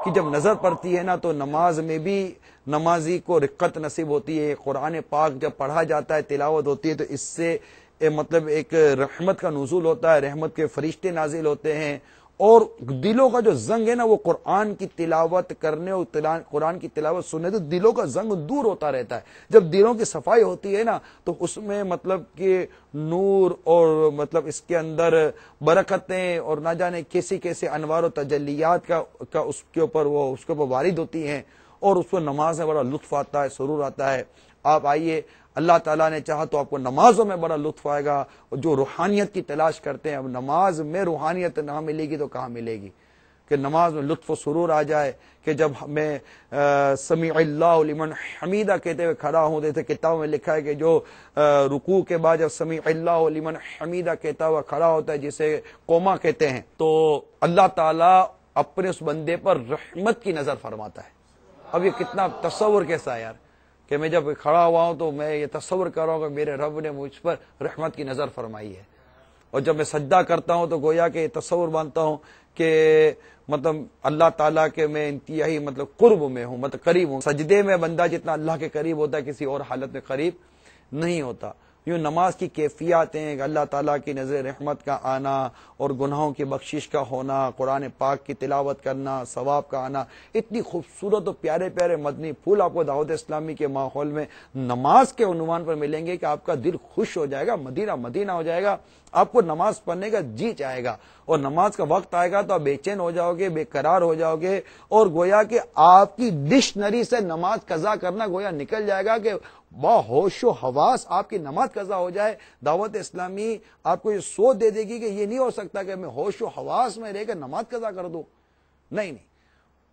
کی جب نظر پڑتی ہے نا، تو نماز میں بھی نمازی کو رقت نصیب ہوتی ہے۔ قرآن پاک جب پڑھا جاتا ہے، تلاوت ہوتی ہے، تو اس سے مطلب ایک رحمت کا نزول ہوتا ہے، رحمت کے فرشتے نازل ہوتے ہیں، اور دلوں کا جو زنگ ہے نا، وہ قرآن کی تلاوت کرنے اور قرآن کی تلاوت سننے تو دلوں کا زنگ دور ہوتا رہتا ہے۔ جب دلوں کی صفائی ہوتی ہے نا، تو اس میں مطلب کہ نور اور مطلب اس کے اندر برکتیں اور نہ جانے کیسی کیسے انوار و تجلیات کا اس کے اوپر وارد ہوتی ہیں، اور اس کو نماز میں بڑا لطف آتا ہے، سرور آتا ہے۔ آپ آئیے، اللہ تعالیٰ نے چاہا تو آپ کو نمازوں میں بڑا لطف آئے گا، اور جو روحانیت کی تلاش کرتے ہیں، اب نماز میں روحانیت نہ ملے گی تو کہاں ملے گی؟ کہ نماز میں لطف و سرور آ جائے، کہ جب ہمیں سمیع اللہ لمن حمیدہ کہتے ہوئے کھڑا ہوں، جیسے کتابوں میں لکھا ہے کہ جو رکوع کے بعد جب سمیع اللہ لمن حمیدہ کہتا ہوا کھڑا ہوتا ہے، جسے قوما کہتے ہیں، تو اللہ تعالیٰ اپنے اس بندے پر رحمت کی نظر فرماتا ہے۔ اب یہ کتنا تصور کیسا ہے یار، کہ میں جب کھڑا ہوا ہوں تو میں یہ تصور کر رہا ہوں کہ میرے رب نے مجھ پر رحمت کی نظر فرمائی ہے، اور جب میں سجدہ کرتا ہوں تو گویا کہ تصور مانتا ہوں کہ مطلب اللہ تعالیٰ کے میں انتہائی مطلب قرب میں ہوں، مطلب قریب ہوں۔ سجدے میں بندہ جتنا اللہ کے قریب ہوتا ہے، کسی اور حالت میں قریب نہیں ہوتا۔ یوں نماز کی کیفیات ہیں کہ اللہ تعالیٰ کی نظر رحمت کا آنا، اور گناہوں کی بخشش کا ہونا، قرآن پاک کی تلاوت کرنا، ثواب کا آنا۔ اتنی خوبصورت اور پیارے پیارے مدنی پھول آپ کو دعوت اسلامی کے ماحول میں نماز کے عنوان پر ملیں گے کہ آپ کا دل خوش ہو جائے گا، مدینہ مدینہ ہو جائے گا، آپ کو نماز پڑھنے کا جی چاہے گا، اور نماز کا وقت آئے گا تو آپ بے چین ہو جاؤ گے، بے قرار ہو جاؤ گے، اور گویا کہ آپ کی ڈکشنری سے نماز قضا کرنا گویا نکل جائے گا، کہ با ہوش و حواس آپ کی نماز قضا ہو جائے۔ دعوت اسلامی آپ کو یہ سوچ دے دے گی کہ یہ نہیں ہو سکتا کہ میں ہوش و حواس میں رہ کر نماز قضا کر دوں۔ نہیں،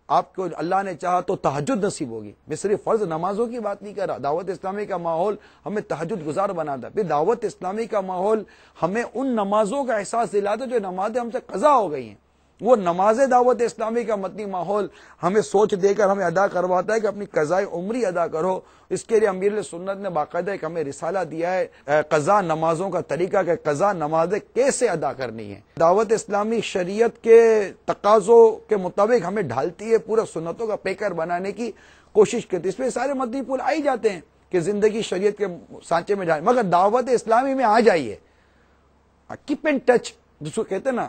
آپ کو اللہ نے چاہا تو تہجد نصیب ہوگی۔ میں صرف فرض نمازوں کی بات نہیں کر رہا، دعوت اسلامی کا ماحول ہمیں تہجد گزار بناتا ہے۔ پھر دعوت اسلامی کا ماحول ہمیں ان نمازوں کا احساس دلاتا ہے جو نمازیں ہم سے قضا ہو گئی ہیں۔ وہ نماز دعوت اسلامی کا مدنی ماحول ہمیں سوچ دے کر ہمیں ادا کرواتا ہے کہ اپنی قضائے عمری ادا کرو۔ اس کے لیے امیر سنت نے باقاعدہ ایک ہمیں رسالہ دیا ہے، قضا نمازوں کا طریقہ، کہ قضا نمازیں کیسے ادا کرنی ہے۔ دعوت اسلامی شریعت کے تقاضوں کے مطابق ہمیں ڈھالتی ہے، پورا سنتوں کا پیکر بنانے کی کوشش کرتی ہے۔ اس میں سارے مدنی پھول آ ہی جاتے ہیں کہ زندگی شریعت کے سانچے میں جائے، مگر دعوت اسلامی میں آ جائیے، کیپ ان ٹچ جس کو کہتے ہیں نا،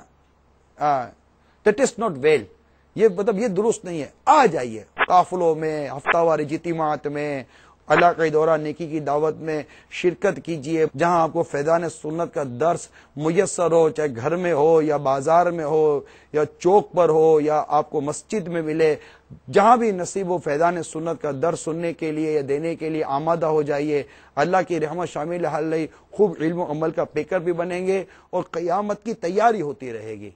that is not well، یہ مطلب یہ درست نہیں ہے۔ آ جائیے قافلوں میں، ہفتہ وار اجتماعات میں، اللہ کا دورہ نیکی کی دعوت میں شرکت کیجیے، جہاں آپ کو فیضان سنت کا درس میسر ہو، چاہے گھر میں ہو یا بازار میں ہو یا چوک پر ہو یا آپ کو مسجد میں ملے، جہاں بھی نصیب ہو فیضان سنت کا درس سننے کے لیے یا دینے کے لیے آمادہ ہو جائیے۔ اللہ کی رحمت شامل ہے، خوب علم و عمل کا پیکر بھی بنیں گے اور قیامت کی تیاری ہوتی رہے گی۔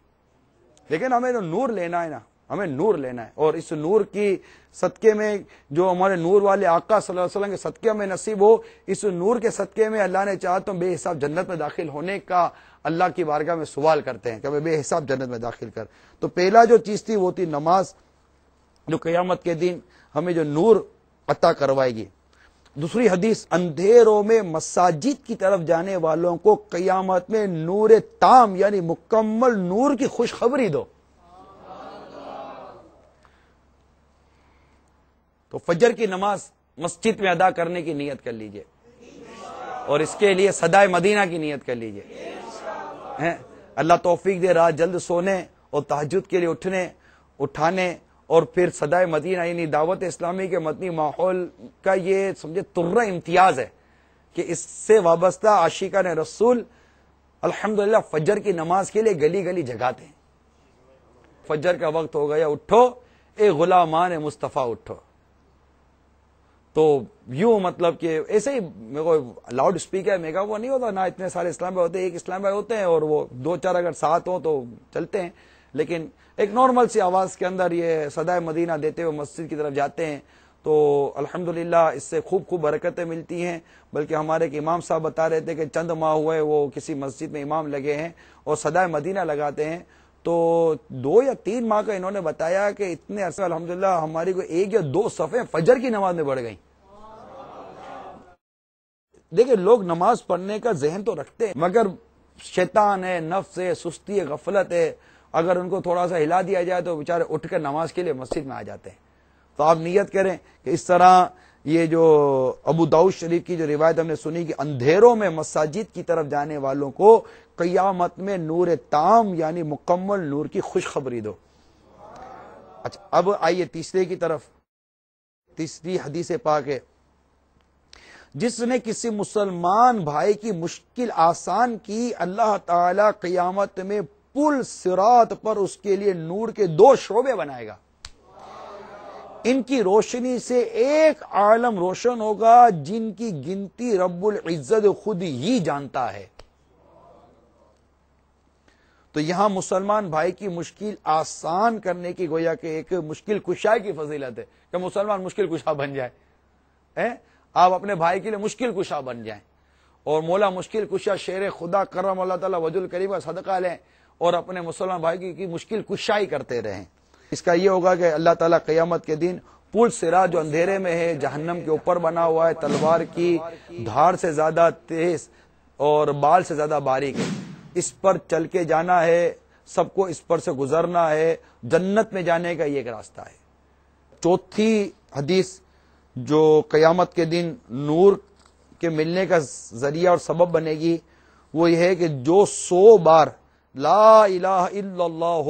لیکن ہمیں تو نور لینا ہے نا، ہمیں نور لینا ہے، اور اس نور کی صدقے میں جو ہمارے نور والے آقا صلی اللہ علیہ وسلم کے صدقے میں نصیب ہو، اس نور کے صدقے میں اللہ نے چاہا تو بے حساب جنت میں داخل ہونے کا اللہ کی بارگاہ میں سوال کرتے ہیں کہ ہمیں بے حساب جنت میں داخل کر۔ تو پہلا جو چیز تھی وہ تھی نماز، جو قیامت کے دن ہمیں جو نور عطا کروائے گی۔ دوسری حدیث، اندھیروں میں مساجد کی طرف جانے والوں کو قیامت میں نور تام یعنی مکمل نور کی خوشخبری دو۔ تو فجر کی نماز مسجد میں ادا کرنے کی نیت کر لیجئے، اور اس کے لیے صدائے مدینہ کی نیت کر لیجئے۔ اللہ توفیق دے رات جلد سونے اور تہجد کے لیے اٹھانے اور پھر صدائے مدینہ یعنی دعوت اسلامی کے مدنی ماحول کا یہ سمجھے ترہ امتیاز ہے کہ اس سے وابستہ عاشقان رسول الحمدللہ فجر کی نماز کے لیے گلی گلی جگاتے ہیں۔ فجر کا وقت ہو گیا، اٹھو اے غلامان مصطفیٰ اٹھو۔ تو یوں مطلب کہ ایسے ہی میرے کو لاؤڈ اسپیکر میگا وہ نہیں ہوتا، نہ اتنے سارے اسلام بھائی ہوتے ہیں، ایک اسلام بھائی ہوتے ہیں اور وہ دو چار اگر ساتھ ہوں تو چلتے ہیں، لیکن ایک نارمل سی آواز کے اندر یہ صدائے مدینہ دیتے ہوئے مسجد کی طرف جاتے ہیں۔ تو الحمدللہ اس سے خوب برکتیں ملتی ہیں۔ بلکہ ہمارے ایک امام صاحب بتا رہے تھے کہ چند ماہ ہوئے وہ کسی مسجد میں امام لگے ہیں اور صدائے مدینہ لگاتے ہیں، تو 2 یا 3 ماہ کا انہوں نے بتایا کہ اتنے عرصے الحمدللہ ہماری کوئی 1 یا 2 صفیں فجر کی نماز میں بڑھ گئیں۔ دیکھیں لوگ نماز پڑھنے کا ذہن تو رکھتے ہیں، مگر شیطان ہے، نفس ہے، سستی ہے، غفلت ہے، اگر ان کو تھوڑا سا ہلا دیا جائے تو بیچارے اٹھ کر نماز کے لیے مسجد میں آ جاتے ہیں۔ تو آپ نیت کریں کہ اس طرح یہ جو ابو داؤد شریف کی جو روایت ہم نے سنی کہ اندھیروں میں مساجد کی طرف جانے والوں کو قیامت میں نور تام یعنی مکمل نور کی خوشخبری دو۔ اچھا اب آئیے تیسرے کی طرف۔ تیسری حدیث پاک ہے، جس نے کسی مسلمان بھائی کی مشکل آسان کی، اللہ تعالی قیامت میں پل صراط پر اس کے لیے نور کے 2 شعبے بنائے گا، ان کی روشنی سے ایک عالم روشن ہوگا جن کی گنتی رب العزت خود ہی جانتا ہے۔ تو یہاں مسلمان بھائی کی مشکل آسان کرنے کی گویا کہ ایک مشکل کشائی کی فضیلت ہے کہ مسلمان مشکل کشا بن جائے، آپ اپنے بھائی کے لیے مشکل کشا بن جائیں، اور مولا مشکل کشا شیر خدا کرم اللہ تعالیٰ وجہ الکریم کا صدقہ لیں اور اپنے مسلمان بھائی کی مشکل کشائی کرتے رہیں۔ اس کا یہ ہوگا کہ اللہ تعالیٰ قیامت کے دن پل صراط جو اندھیرے میں ہے، جہنم کے اوپر بنا ہوا ہے، تلوار کی دھار سے زیادہ تیز اور بال سے زیادہ باریک ہے، اس پر چل کے جانا ہے، سب کو اس پر سے گزرنا ہے، جنت میں جانے کا یہ ایک راستہ ہے۔ چوتھی حدیث جو قیامت کے دن نور کے ملنے کا ذریعہ اور سبب بنے گی وہ یہ ہے کہ جو 100 بار لا الہ الا اللہ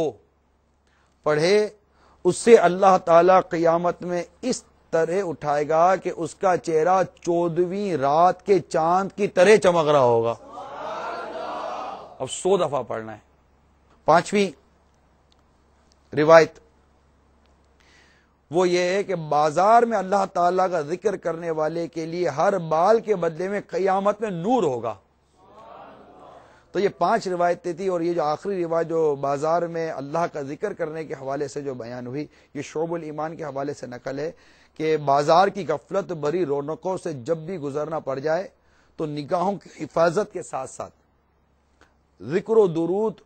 پڑھے، اس سے اللہ تعالی قیامت میں اس طرح اٹھائے گا کہ اس کا چہرہ 14ویں رات کے چاند کی طرح چمک رہا ہوگا۔ اب 100 دفعہ پڑھنا ہے۔ 5ویں روایت وہ یہ ہے کہ بازار میں اللہ تعالیٰ کا ذکر کرنے والے کے لیے ہر بال کے بدلے میں قیامت میں نور ہوگا۔ تو یہ 5 روایتیں تھی، اور یہ جو آخری روایت جو بازار میں اللہ کا ذکر کرنے کے حوالے سے جو بیان ہوئی، یہ شعب الایمان کے حوالے سے نقل ہے کہ بازار کی غفلت بری رونقوں سے جب بھی گزرنا پڑ جائے تو نگاہوں کی حفاظت کے ساتھ ساتھ ذکر و درود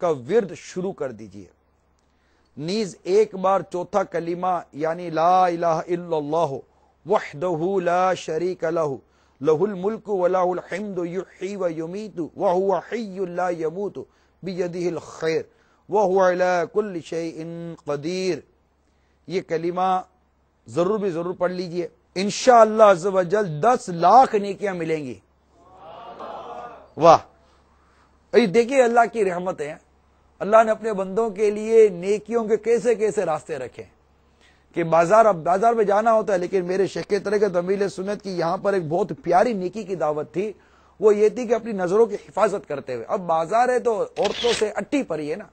کا ورد شروع کر دیجئے، نیز ایک بار چوتھا کلمہ یعنی لا الہ الا اللہ وحدہ لا شریک لہ لہ الملک ولہ الحمد یحیی و یمیت وہو حی لا یموت بیدہ الخیر وہو علی کل شیء قدیر، یہ کلمہ ضرور بھی ضرور پڑھ لیجئے، انشاءاللہ عز و جل 10 لاکھ نیکیاں ملیں گی۔ واہ، دیکھیے اللہ کی رحمت ہے، اللہ نے اپنے بندوں کے لیے نیکیوں کے کیسے کیسے راستے رکھے۔ کہ اب بازار میں جانا ہوتا ہے، لیکن میرے شیخ طریقت امیل سنت کی یہاں پر ایک بہت پیاری نیکی کی دعوت تھی، وہ یہ تھی کہ اپنی نظروں کی حفاظت کرتے ہوئے. اب بازار ہے تو عورتوں سے اٹی پڑی ہے نا،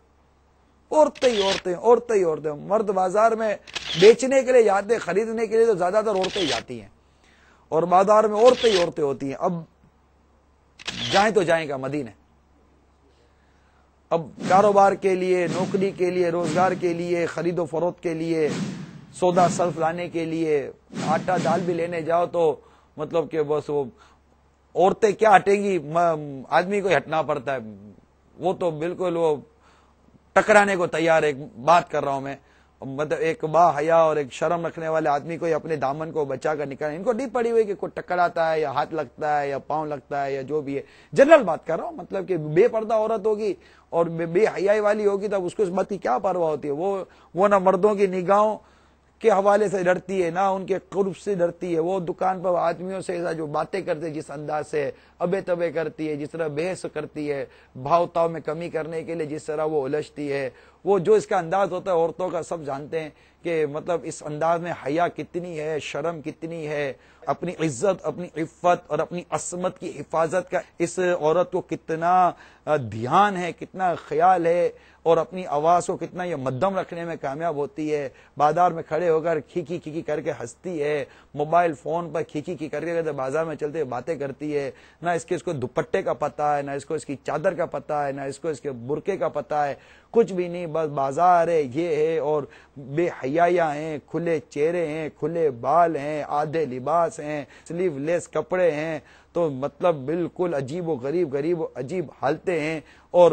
عورتیں. مرد بازار میں بیچنے کے لیے جاتے ہیں، خریدنے کے لیے تو زیادہ تر عورتیں جاتی ہیں، اور بازار میں عورتیں ہوتی ہیں. اب جائیں تو جائیں گا مدینے. اب کاروبار کے لیے، نوکری کے لیے، روزگار کے لیے، خرید و فروخت کے لیے، سودا صرف لانے کے لیے، آٹا دال بھی لینے جاؤ تو مطلب کہ بس وہ عورتیں کیا ہٹیں گی، آدمی کو ہٹنا پڑتا ہے. وہ تو بالکل وہ ٹکرانے کو تیار ہے. بات کر رہا ہوں میں، مطلب ایک با حیا اور ایک شرم رکھنے والے آدمی کو اپنے دامن کو بچا کر نکالنا، ان کو نہیں پڑی ہوئی کہ کوئی ٹکراتا ہے یا ہاتھ لگتا ہے یا پاؤں لگتا ہے یا جو بھی ہے. جنرل بات کر رہا ہوں، مطلب کہ بے پردہ عورت ہوگی اور بے حیائی والی ہوگی تو اس کو اس بات کی کیا پرواہ ہوتی ہے. وہ نہ مردوں کی نگاہوں کے حوالے سے ڈرتی ہے، نہ ان کے قرب سے ڈرتی ہے. وہ دکان پر آدمیوں سے جو باتیں کرتے جس انداز سے ابے تبے کرتی ہے، جس طرح بحث کرتی ہے، بھاؤ تاؤ میں کمی کرنے کے لیے جس طرح وہ الجھتی ہے، وہ جو اس کا انداز ہوتا ہے عورتوں کا سب جانتے ہیں کہ مطلب اس انداز میں حیا کتنی ہے، شرم کتنی ہے، اپنی عزت، اپنی عفت اور اپنی عصمت کی حفاظت کا اس عورت کو کتنا دھیان ہے، کتنا خیال ہے، اور اپنی آواز کو کتنا یہ مدھم رکھنے میں کامیاب ہوتی ہے. بازار میں کھڑے ہو کر کھی کر کے ہنستی ہے، موبائل فون پر کھی کر کے بازار میں چلتے باتیں کرتی ہے. نہ اس کے اس کو دوپٹے کا پتہ ہے، نہ اس کو اس کی چادر کا پتہ ہے، نہ اس کو اس کے برقعے کا پتہ ہے، کچھ بھی نہیں. بس بازار ہے، یہ ہے، اور بے حیاں ہیں، کھلے چہرے ہیں، کھلے بال ہیں، آدھے لباس ہیں، سلیو لیس کپڑے ہیں. تو مطلب بالکل عجیب و عجیب حالتیں ہیں. اور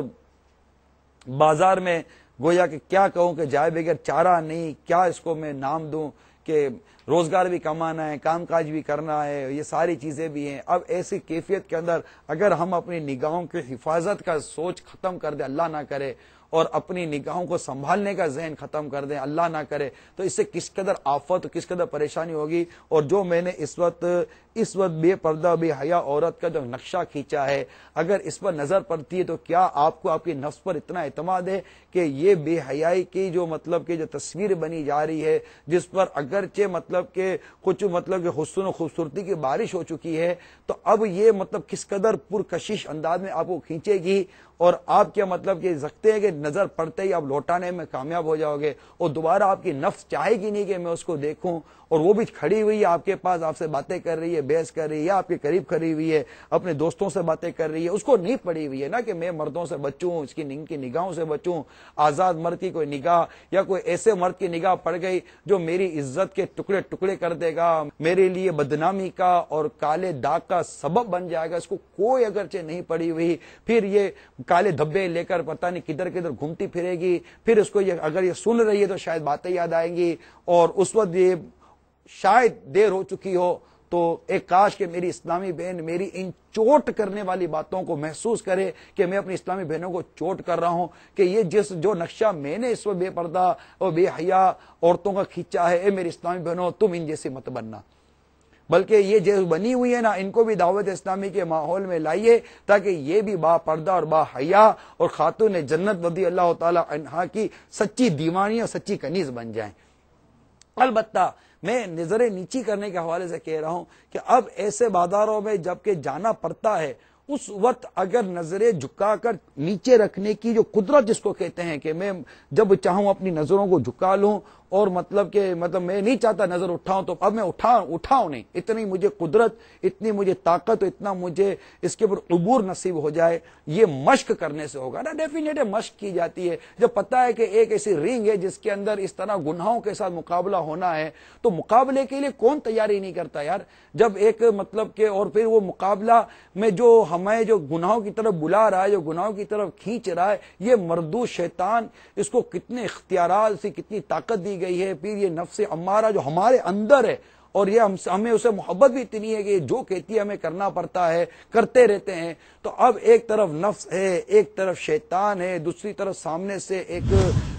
بازار میں گویا کہ کیا کہوں کہ جائے بغیر چارہ نہیں، کیا اس کو میں نام دوں کہ روزگار بھی کمانا ہے، کام کاج بھی کرنا ہے، یہ ساری چیزیں بھی ہیں. اب ایسی کیفیت کے اندر اگر ہم اپنی نگاہوں کی حفاظت کا سوچ ختم کر دیں، اللہ نہ کرے، اور اپنی نگاہوں کو سنبھالنے کا ذہن ختم کر دیں، اللہ نہ کرے، تو اس سے کس قدر آفت، کس قدر پریشانی ہوگی. اور جو میں نے اس وقت بے پردہ بے حیا عورت کا جو نقشہ کھینچا ہے، اگر اس پر نظر پڑتی ہے تو کیا آپ کو آپ کی نفس پر اتنا اعتماد ہے کہ یہ بے حیائی کی جو مطلب کہ جو تصویر بنی جا رہی ہے، جس پر اگرچہ مطلب کہ کچھ مطلب کہ حسن و خوبصورتی کی بارش ہو چکی ہے، تو اب یہ مطلب کس قدر پرکشش انداز میں آپ کو کھینچے گی، اور آپ کیا مطلب کہ سکتے ہیں کہ نظر پڑتے ہی آپ لوٹانے میں کامیاب ہو جاؤ گے، اور دوبارہ آپ کی نفس چاہے گی نہیں کہ میں اس کو دیکھوں. اور وہ بھی کھڑی ہوئی ہے آپ کے پاس، آپ سے باتیں کر رہی ہے، بحث کر رہی ہے، آپ کے قریب کھڑی ہوئی ہے، اپنے دوستوں سے باتیں کر رہی ہے. اس کو نہیں پڑی ہوئی ہے نا کہ میں مردوں سے بچوں، اس کی نگاہوں سے بچوں. آزاد مرد کی کوئی نگاہ یا کوئی ایسے مرد کی نگاہ پڑ گئی جو میری عزت کے ٹکڑے کر دے گا، میرے لیے بدنامی کا اور کالے داغ کا سبب بن جائے گا، اس کو کوئی اگرچہ نہیں پڑی ہوئی، پھر یہ کالے دھبے لے کر پتہ نہیں کدھر گھومتی پھرے گی. پھر اس کو اگر یہ سن رہی ہے تو شاید باتیں یاد آئیں گی، اور اس وقت یہ شاید دیر ہو چکی ہو. تو ایک کاش کہ میری اسلامی بہن میری ان چوٹ کرنے والی باتوں کو محسوس کرے کہ میں اپنی اسلامی بہنوں کو چوٹ کر رہا ہوں، کہ یہ جو نقشہ میں نے اس وقت بے پردہ اور بے حیا عورتوں کا کھینچا ہے، اے میری اسلامی بہنوں تم ان جیسی مت بننا، بلکہ یہ جو بنی ہوئی ہے نا ان کو بھی دعوت اسلامی کے ماحول میں لائیے، تاکہ یہ بھی با پردہ اور با حیا اور خاتون جنت رضی اللہ تعالی عنہا کی سچی دیوانی اور سچی کنیز بن جائیں. البتہ میں نظر نیچی کرنے کے حوالے سے کہہ رہا ہوں کہ اب ایسے بازاروں میں جب کہ جانا پڑتا ہے، اس وقت اگر نظریں جھکا کر نیچے رکھنے کی جو قدرت جس کو کہتے ہیں کہ میں جب چاہوں اپنی نظروں کو جھکا لوں، اور مطلب میں نہیں چاہتا نظر اٹھاؤں تو اب میں اٹھاؤں نہیں، اتنی مجھے قدرت، اتنی مجھے طاقت، اتنا مجھے اس کے اوپر عبور نصیب ہو جائے. یہ مشق کرنے سے ہوگا نا، ڈیفینیٹ مشق کی جاتی ہے. جب پتہ ہے کہ ایک ایسی رنگ ہے جس کے اندر اس طرح گناہوں کے ساتھ مقابلہ ہونا ہے، تو مقابلے کے لیے کون تیاری نہیں کرتا یار. جب ایک مطلب کہ اور پھر وہ مقابلہ میں جو ہمیں جو گناہوں کی طرف بلا رہا ہے، جو گناہوں کی طرف کھینچ رہا ہے، یہ مردود شیطان، اس کو کتنے اختیارات سے کتنی طاقت دی گئی ہے. پھر یہ نفس امارہ جو ہمارے اندر ہے، اور یہ ہمیں اسے محبت بھی اتنی ہے کہ جو کہتی ہے ہمیں کرنا پڑتا ہے، کرتے رہتے ہیں. تو اب ایک طرف نفس ہے، ایک طرف شیطان ہے، دوسری طرف سامنے سے ایک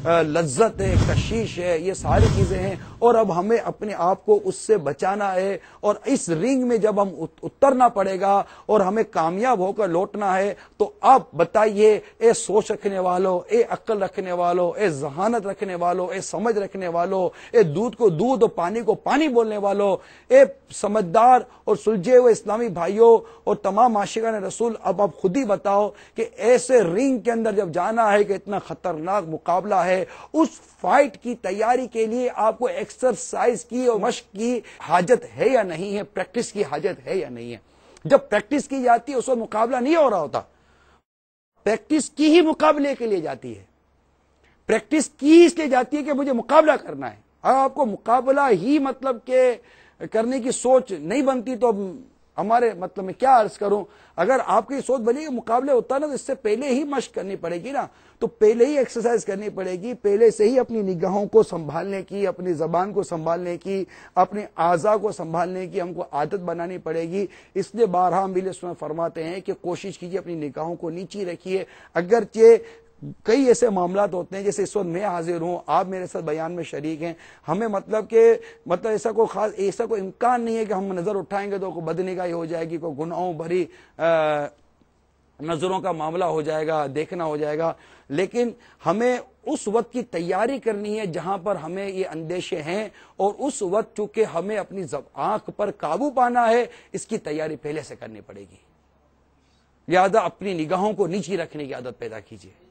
لذت ہے، کشش ہے، یہ ساری چیزیں ہیں، اور اب ہمیں اپنے آپ کو اس سے بچانا ہے، اور اس رنگ میں جب ہم اترنا پڑے گا اور ہمیں کامیاب ہو کر لوٹنا ہے، تو اب بتائیے اے سوچ رکھنے والوں، اے عقل رکھنے والوں، اے ذہانت رکھنے والوں، اے سمجھ رکھنے والوں، اے دودھ کو دودھ اور پانی کو پانی بولنے والوں، اے سمجھدار اور سلجھے ہوئے اسلامی بھائیوں اور تمام معاشقان رسول، اب آپ خود ہی بتاؤ کہ ایسے رنگ کے اندر جب جانا ہے کہ اتنا خطرناک مقابلہ ہے، اس فائٹ کی تیاری کے لیے آپ کو ایکسرسائز کی اور مشق کی حاجت ہے یا نہیں ہے، پریکٹس کی حاجت ہے یا نہیں ہے؟ جب پریکٹس کی جاتی ہے اس وقت مقابلہ نہیں ہو رہا ہوتا، پریکٹس کی ہی مقابلے کے لیے جاتی ہے، پریکٹس کی اس لیے جاتی ہے کہ مجھے مقابلہ کرنا ہے۔ اگر آپ کو مقابلہ ہی مطلب کہ کرنے کی سوچ نہیں بنتی تو ہمارے مطلب میں کیا عرض کروں، اگر آپ کی سوچ بنی کہ مقابلے ہوتا نا تو اس سے پہلے ہی مشق کرنی پڑے گی نا، تو پہلے ہی ایکسرسائز کرنی پڑے گی، پہلے سے ہی اپنی نگاہوں کو سنبھالنے کی، اپنی زبان کو سنبھالنے کی، اپنے اعضاء کو سنبھالنے کی ہم کو عادت بنانی پڑے گی۔ اس لیے بارہا ہم سنت فرماتے ہیں کہ کوشش کیجیے اپنی نگاہوں کو نیچی رکھیے، اگرچہ کئی ایسے معاملات ہوتے ہیں جیسے اس وقت میں حاضر ہوں، آپ میرے ساتھ بیان میں شریک ہیں، ہمیں مطلب ایسا کوئی امکان نہیں ہے کہ ہم نظر اٹھائیں گے تو کوئی بدنگاہی ہو جائے گی، کوئی گناہوں بھری نظروں کا معاملہ ہو جائے گا، دیکھنا ہو جائے گا، لیکن ہمیں اس وقت کی تیاری کرنی ہے جہاں پر ہمیں یہ اندیشے ہیں، اور اس وقت چونکہ ہمیں اپنی آنکھ پر قابو پانا ہے، اس کی تیاری پہلے سے کرنی پڑے گی، لہذا اپنی نگاہوں کو نیچی رکھنے کی عادت پیدا کیجیے۔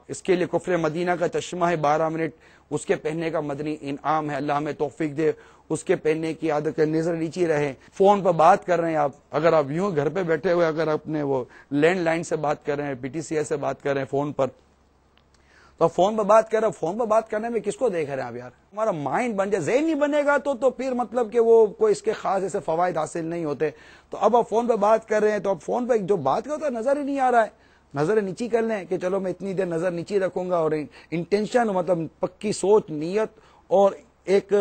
اس کے لیے کفر مدینہ کا چشمہ ہے 12 منٹ، اس کے پہننے کا مدنی انعام ہے، اللہ ہمیں توفیق دے اس کے پہننے کی عادت کے، نظر نیچی رہے۔ فون پر بات کر رہے ہیں آپ، اگر آپ یوں گھر پہ بیٹھے ہوئے اگر اپنے وہ لینڈ لائن سے بات کر رہے ہیں، پی ٹی سی ایس سے بات کر رہے ہیں فون پر، تو آپ فون پر بات کر رہے ہیں، فون پر بات کرنے میں کس کو دیکھ رہے ہیں آپ یار؟ ہمارا مائنڈ بن جائے، ذہن نہیں بنے گا تو پھر مطلب کہ وہ کوئی اس کے خاص ایسے فوائد حاصل نہیں ہوتے۔ تو اب آپ فون پہ بات کر رہے ہیں تو اب فون پہ جو بات کرتا ہے نظر ہی نہیں آ رہا ہے، نظر نیچی کر لیں کہ چلو میں اتنی دیر نظر نیچی رکھوں گا، اور انٹینشن مطلب پکی سوچ، نیت اور ایک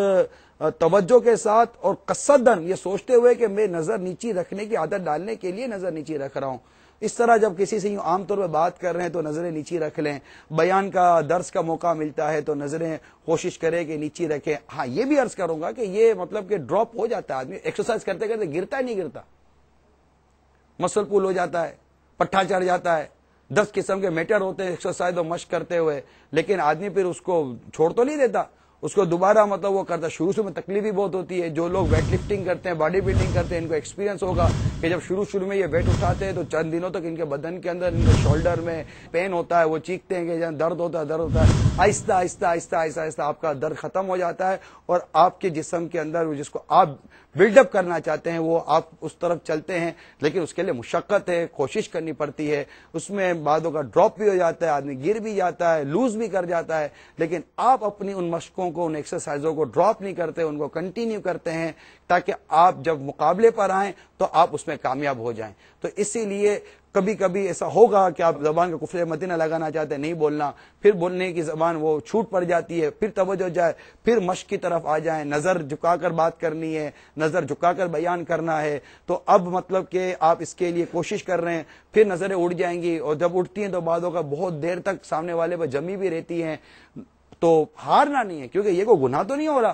توجہ کے ساتھ اور قصدن یہ سوچتے ہوئے کہ میں نظر نیچی رکھنے کی عادت ڈالنے کے لیے نظر نیچی رکھ رہا ہوں۔ اس طرح جب کسی سے یوں عام طور پہ بات کر رہے ہیں تو نظریں نیچی رکھ لیں، بیان کا درس کا موقع ملتا ہے تو نظریں کوشش کریں کہ نیچی رکھیں۔ ہاں یہ بھی عرض کروں گا کہ یہ مطلب کہ ڈراپ ہو جاتا ہے، آدمی ایکسرسائز کرتے کرتے گرتا ہی نہیں گرتا، مسل پول ہو جاتا ہے، پٹھا چڑھ جاتا ہے، 10 قسم کے میٹر ہوتے ہیں ایکسرسائز اور مشق کرتے ہوئے، لیکن آدمی پھر اس کو چھوڑ تو نہیں دیتا، اس کو دوبارہ مطلب وہ کرتا۔ شروع سے میں تکلیف بھی بہت ہوتی ہے، جو لوگ ویٹ لفٹنگ کرتے ہیں، باڈی بلڈنگ کرتے ہیں، ان کو ایکسپیرینس ہوگا کہ جب شروع میں یہ ویٹ اٹھاتے ہیں تو چند دنوں تک ان کے بدن کے اندر، ان کے شولڈر میں پین ہوتا ہے، وہ چیختے ہیں کہ جہاں درد ہوتا ہے، آہستہ آہستہ آہستہ آہستہ آہستہ آپ کا درد ختم ہو جاتا ہے، اور آپ کے جسم کے اندر جس کو آپ بلڈ اپ کرنا چاہتے ہیں وہ آپ اس طرف چلتے ہیں، لیکن اس کے لیے مشقت ہے، کوشش کرنی پڑتی ہے، اس میں بعدوں کا ڈراپ بھی ہو جاتا ہے، آدمی گر بھی جاتا ہے، لوز بھی کر جاتا ہے، لیکن آپ اپنی ان مشقوں کو، ان ایکسرسائزوں کو ڈراپ نہیں کرتے، ان کو کنٹینیو کرتے ہیں تاکہ آپ جب مقابلے پر آئیں تو آپ اس میں کامیاب ہو جائیں۔ تو اسی لیے کبھی کبھی ایسا ہوگا کہ آپ زبان کا کفر مدینہ لگانا چاہتے ہیں، نہیں بولنا، پھر بولنے کی زبان وہ چھوٹ پڑ جاتی ہے، پھر توجہ جائے، پھر مشق کی طرف آ جائیں، نظر جھکا کر بات کرنی ہے، نظر جھکا کر بیان کرنا ہے، تو اب مطلب کہ آپ اس کے لیے کوشش کر رہے ہیں، پھر نظریں اڑ جائیں گی، اور جب اڑتی ہیں تو بعدوں کا بہت دیر تک سامنے والے پہ جمی بھی رہتی ہیں، تو ہارنا نہیں ہے، کیونکہ یہ کوئی گناہ تو نہیں ہو رہا،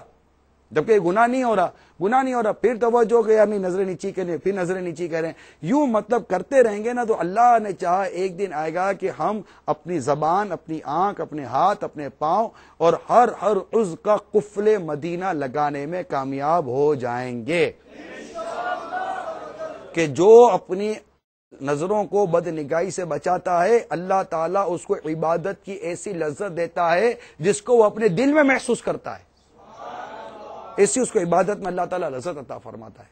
جبکہ گناہ نہیں ہو رہا، پھر توجہ کہ یار نہیں نظریں نیچی کریں، پھر نظریں نیچی کریں، یوں مطلب کرتے رہیں گے نا تو اللہ نے چاہا ایک دن آئے گا کہ ہم اپنی زبان، اپنی آنکھ، اپنے ہاتھ، اپنے پاؤں اور ہر عضو کا قفل مدینہ لگانے میں کامیاب ہو جائیں گے، کہ جو اپنی نظروں کو بد نگاہی سے بچاتا ہے اللہ تعالیٰ اس کو عبادت کی ایسی لذت دیتا ہے جس کو وہ اپنے دل میں محسوس کرتا ہے، ایسی اس کو عبادت میں اللہ تعالیٰ لذت عطا فرماتا ہے۔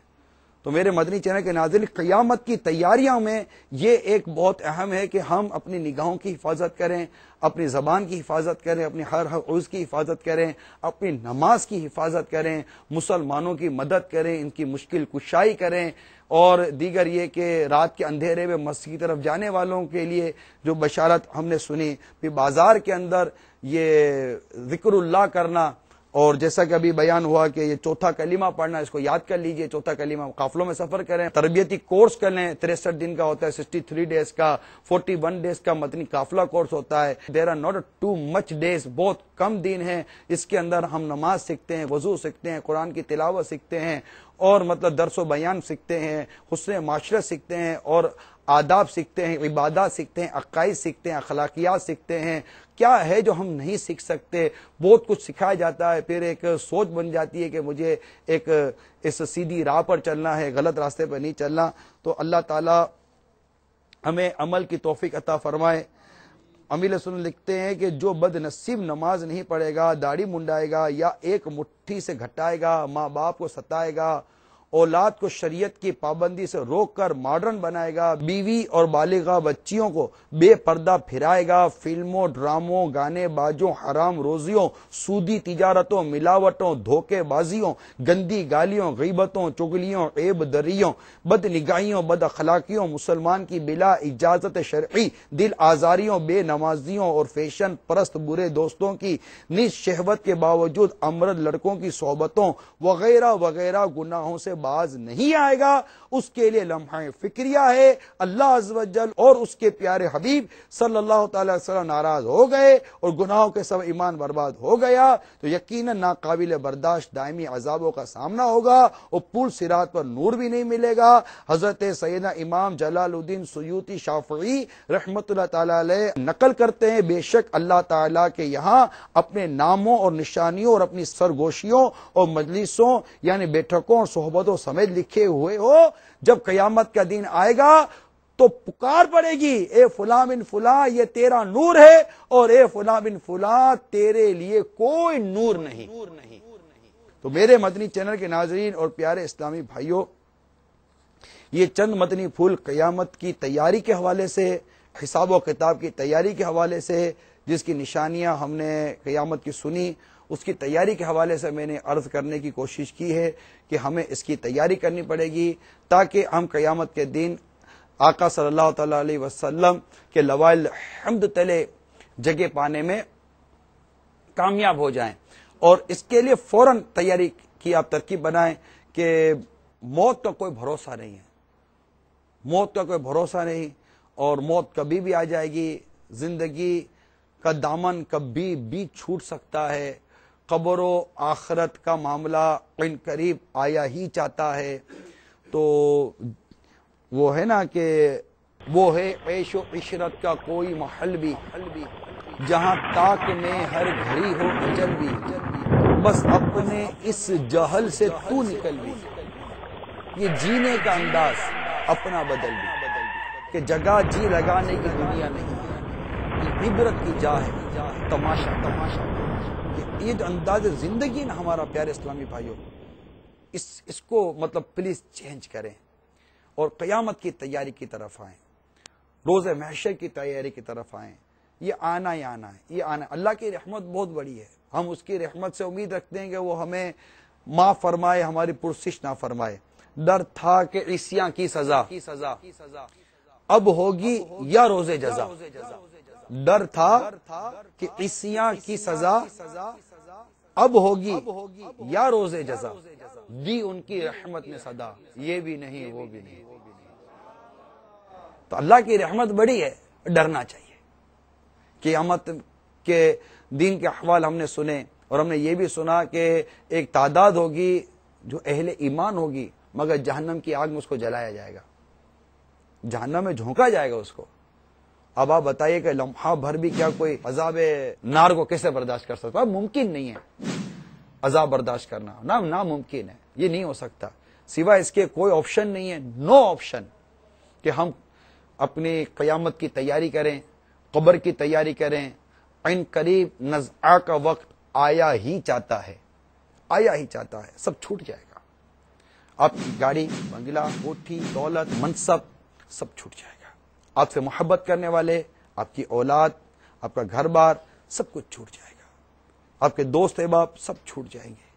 تو میرے مدنی چینل کے ناظرین، قیامت کی تیاریوں میں یہ ایک بہت اہم ہے کہ ہم اپنی نگاہوں کی حفاظت کریں، اپنی زبان کی حفاظت کریں، اپنی ہر عضو کی حفاظت کریں، اپنی نماز کی حفاظت کریں، مسلمانوں کی مدد کریں، ان کی مشکل کشائی کریں، اور دیگر یہ کہ رات کے اندھیرے میں مسجد کی طرف جانے والوں کے لیے جو بشارت ہم نے سنی، پھر بازار کے اندر یہ ذکر اللہ کرنا، اور جیسا کہ ابھی بیان ہوا کہ یہ چوتھا کلمہ پڑھنا، اس کو یاد کر لیجئے، چوتھا کلمہ، قافلوں میں سفر کریں، تربیتی کورس کر لیں، 63 دن کا ہوتا ہے، 63 ڈیز کا، 41 ڈیز کا مدنی قافلہ کورس ہوتا ہے. There are not too much days, بہت کم دن ہیں، اس کے اندر ہم نماز سیکھتے ہیں، وضو سیکھتے ہیں، قرآن کی تلاوت سیکھتے ہیں، اور مطلب درس و بیان سیکھتے ہیں، حسن معاشرت سیکھتے ہیں، اور آداب سیکھتے ہیں، عبادات سیکھتے ہیں، عقائد سیکھتے ہیں، اخلاقیات سیکھتے ہیں. کیا ہے جو ہم نہیں سیکھ سکتے؟ بہت کچھ سکھایا جاتا ہے. پھر ایک سوچ بن جاتی ہے کہ مجھے ایک اس سیدھی راہ پر چلنا ہے، غلط راستے پر نہیں چلنا. تو اللہ تعالی ہمیں عمل کی توفیق عطا فرمائے. امیر سن لکھتے ہیں کہ جو بد نصیب نماز نہیں پڑھے گا، داڑھی منڈائے گا، یا ایک مٹھی سے گھٹائے گا، ماں باپ کو ستائے گا، اولاد کو شریعت کی پابندی سے روک کر ماڈرن بنائے گا، بیوی اور بالغہ بچیوں کو بے پردہ پھرائے گا، فلموں، ڈراموں، گانے بازوں، حرام روزیوں، سودی تجارتوں، ملاوٹوں، دھوکے بازیوں، گندی گالیوں، غیبتوں، چغلیوں، عیب دریوں، بد نگاہیوں، بد اخلاقیوں، مسلمان کی بلا اجازت شرعی دل آزاریوں، بے نمازیوں اور فیشن پرست برے دوستوں کی نیز شہوت کے باوجود امرد لڑکوں کی صحبتوں وغیرہ وغیرہ گناہوں سے باز نہیں آئے گا. اس کے لیے لمحہ فکریہ ہے. اللہ عز و جل اور اس کے پیارے حبیب صلی اللہ تعالی وسلم ناراض ہو گئے اور گناہوں کے سب ایمان برباد ہو گیا تو یقیناً ناقابل برداشت دائمی عذابوں کا سامنا ہوگا اور پل صراط پر نور بھی نہیں ملے گا. حضرت سیدنا امام جلال الدین سیوطی شافعی رحمت اللہ تعالی علیہ نقل کرتے ہیں، بے شک اللہ تعالیٰ کے یہاں اپنے ناموں اور نشانیوں اور اپنی سرگوشیوں اور مجلسوں یعنی بیٹھکوں اور صحبتوں سمیت لکھے ہوئے ہو. جب قیامت کا دن آئے گا تو پکار پڑے گی، اے فلاں بن فلاں یہ تیرا نور ہے، اور اے فلاں بن فلاں تیرے لیے کوئی نور نہیں. تو میرے مدنی چینل کے ناظرین اور پیارے اسلامی بھائیوں، یہ چند مدنی پھول قیامت کی تیاری کے حوالے سے، حساب و کتاب کی تیاری کے حوالے سے، جس کی نشانیاں ہم نے قیامت کی سنی، اس کی تیاری کے حوالے سے میں نے عرض کرنے کی کوشش کی ہے کہ ہمیں اس کی تیاری کرنی پڑے گی تاکہ ہم قیامت کے دن آقا صلی اللہ تعالی علیہ وسلم کے لوائل حمد تلے جگہ پانے میں کامیاب ہو جائیں. اور اس کے لیے فوراً تیاری کی آپ ترکیب بنائیں کہ موت کا کوئی بھروسہ نہیں ہے، موت کا کوئی بھروسہ نہیں، اور موت کبھی بھی آ جائے گی. زندگی کا دامن کبھی بھی چھوٹ سکتا ہے. قبر و آخرت کا معاملہ ان قریب آیا ہی چاہتا ہے. تو وہ ہے نا کہ وہ ہے عیش و عشرت کا کوئی محل بھی، جہاں تاک میں ہر گھڑی ہو اجل بھی، بس اپنے اس جہل سے تو نکل بھی. یہ جینے کا انداز اپنا بدل بھی کہ جگہ جی لگانے کی دنیا نہیں، یہ عبرت کی جا ہے، تماشا. یہ جو انداز زندگی نا ہمارا پیارے اسلامی بھائیوں، اس کو مطلب پلیز چینج کریں اور قیامت کی تیاری کی طرف آئیں، روز محشر کی تیاری کی طرف آئیں. یہ آنا ہی آنا ہے، یہ آنا. اللہ کی رحمت بہت بڑی ہے، ہم اس کی رحمت سے امید رکھتے ہیں کہ وہ ہمیں معاف فرمائے، ہماری پرسش نہ فرمائے. ڈر تھا کہ عیسیاں کی سزا اب ہوگی یا روز جزا، ڈر تھا کہ عیسیاں کی سزا اب ہوگی یا روز جزا، دی ان کی رحمت نے صدا، یہ بھی نہیں وہ بھی نہیں. تو اللہ کی رحمت بڑی ہے، ڈرنا چاہیے. قیامت کے دین کے احوال ہم نے سنے، اور ہم نے یہ بھی سنا کہ ایک تعداد ہوگی جو اہل ایمان ہوگی، مگر جہنم کی آگ میں اس کو جلایا جائے گا، جہنم میں جھونکا جائے گا اس کو. اب آپ بتائیے کہ لمحہ بھر بھی کیا کوئی عذاب نار کو کیسے برداشت کر سکتا ہے؟ ممکن نہیں ہے عذاب برداشت کرنا، ناممکن ہے، یہ نہیں ہو سکتا. سوائے اس کے کوئی آپشن نہیں ہے، نو آپشن، کہ ہم اپنی قیامت کی تیاری کریں، قبر کی تیاری کریں. عین قریب نزع کا وقت آیا ہی چاہتا ہے، آیا ہی چاہتا ہے. سب چھوٹ جائے گا، آپ کی گاڑی، بنگلہ، کوٹھی، دولت، منصب سب چھوٹ جائے گا. آپ سے محبت کرنے والے، آپ کی اولاد، آپ کا گھر بار سب کچھ چھوٹ جائے گا. آپ کے دوست احباب سب چھوٹ جائیں گے،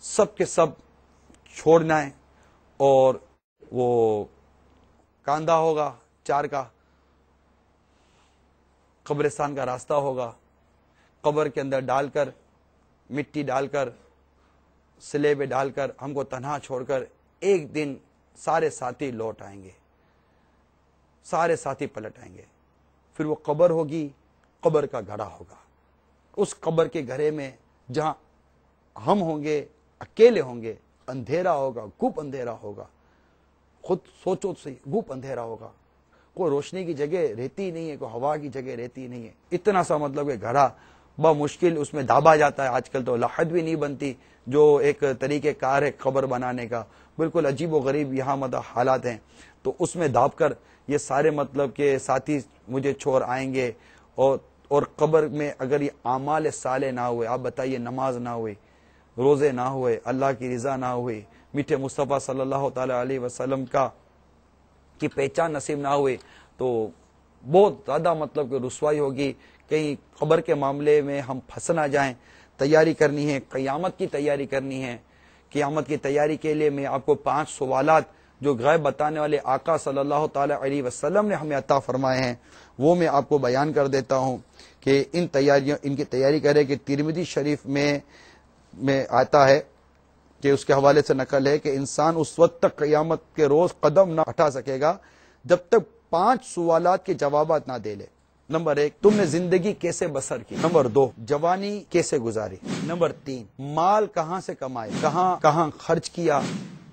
سب کے سب چھوڑنا ہے. اور وہ کاندھا ہوگا 4 کا، قبرستان کا راستہ ہوگا. قبر کے اندر ڈال کر، مٹی ڈال کر، سلیبے ڈال کر ہم کو تنہا چھوڑ کر ایک دن سارے ساتھی لوٹ آئیں گے، سارے ساتھی پلٹ آئیں گے. پھر وہ قبر ہوگی، قبر کا گھڑا ہوگا. اس قبر کے گھڑے میں جہاں ہم ہوں گے، اکیلے ہوں گے، اندھیرا ہوگا، گھوپ اندھیرا ہوگا. خود سوچو صحیح، گھوپ اندھیرا ہوگا. کوئی روشنی کی جگہ رہتی نہیں ہے، کوئی ہوا کی جگہ رہتی نہیں ہے. اتنا سا مطلب کہ گھڑا بمشکل اس میں دابا جاتا ہے. آج کل تو لحد بھی نہیں بنتی، جو ایک طریقہ کار ہے قبر بنانے کا. بالکل عجیب و غریب یہاں مطلب حالات ہیں. تو اس میں داب کر یہ سارے مطلب کہ ساتھی مجھے چھوڑ آئیں گے. اور قبر میں اگر یہ اعمال صالح نہ ہوئے، آپ بتائیے، نماز نہ ہوئی، روزے نہ ہوئے، اللہ کی رضا نہ ہوئی، میٹھے مصطفیٰ صلی اللہ تعالی علیہ وسلم کی پہچان نصیب نہ ہوئی، تو بہت زیادہ مطلب کہ رسوائی ہوگی. کہیں قبر کے معاملے میں ہم پھنس نہ جائیں. تیاری کرنی ہے، قیامت کی تیاری کرنی ہے. قیامت کی تیاری کے لیے میں آپ کو 5 سوالات جو غیب بتانے والے آقا صلی اللہ تعالی علیہ وسلم نے ہمیں عطا فرمائے ہیں، وہ میں آپ کو بیان کر دیتا ہوں کہ ان کی تیاری کرے. کہ ترمذی شریف میں آتا ہے کہ اس کے حوالے سے نقل ہے کہ انسان اس وقت تک قیامت کے روز قدم نہ اٹھا سکے گا جب تک 5 سوالات کے جوابات نہ دے لے. نمبر 1، تم نے زندگی کیسے بسر کی. نمبر 2، جوانی کیسے گزاری. نمبر 3، مال کہاں سے کمائے، کہاں خرچ کیا.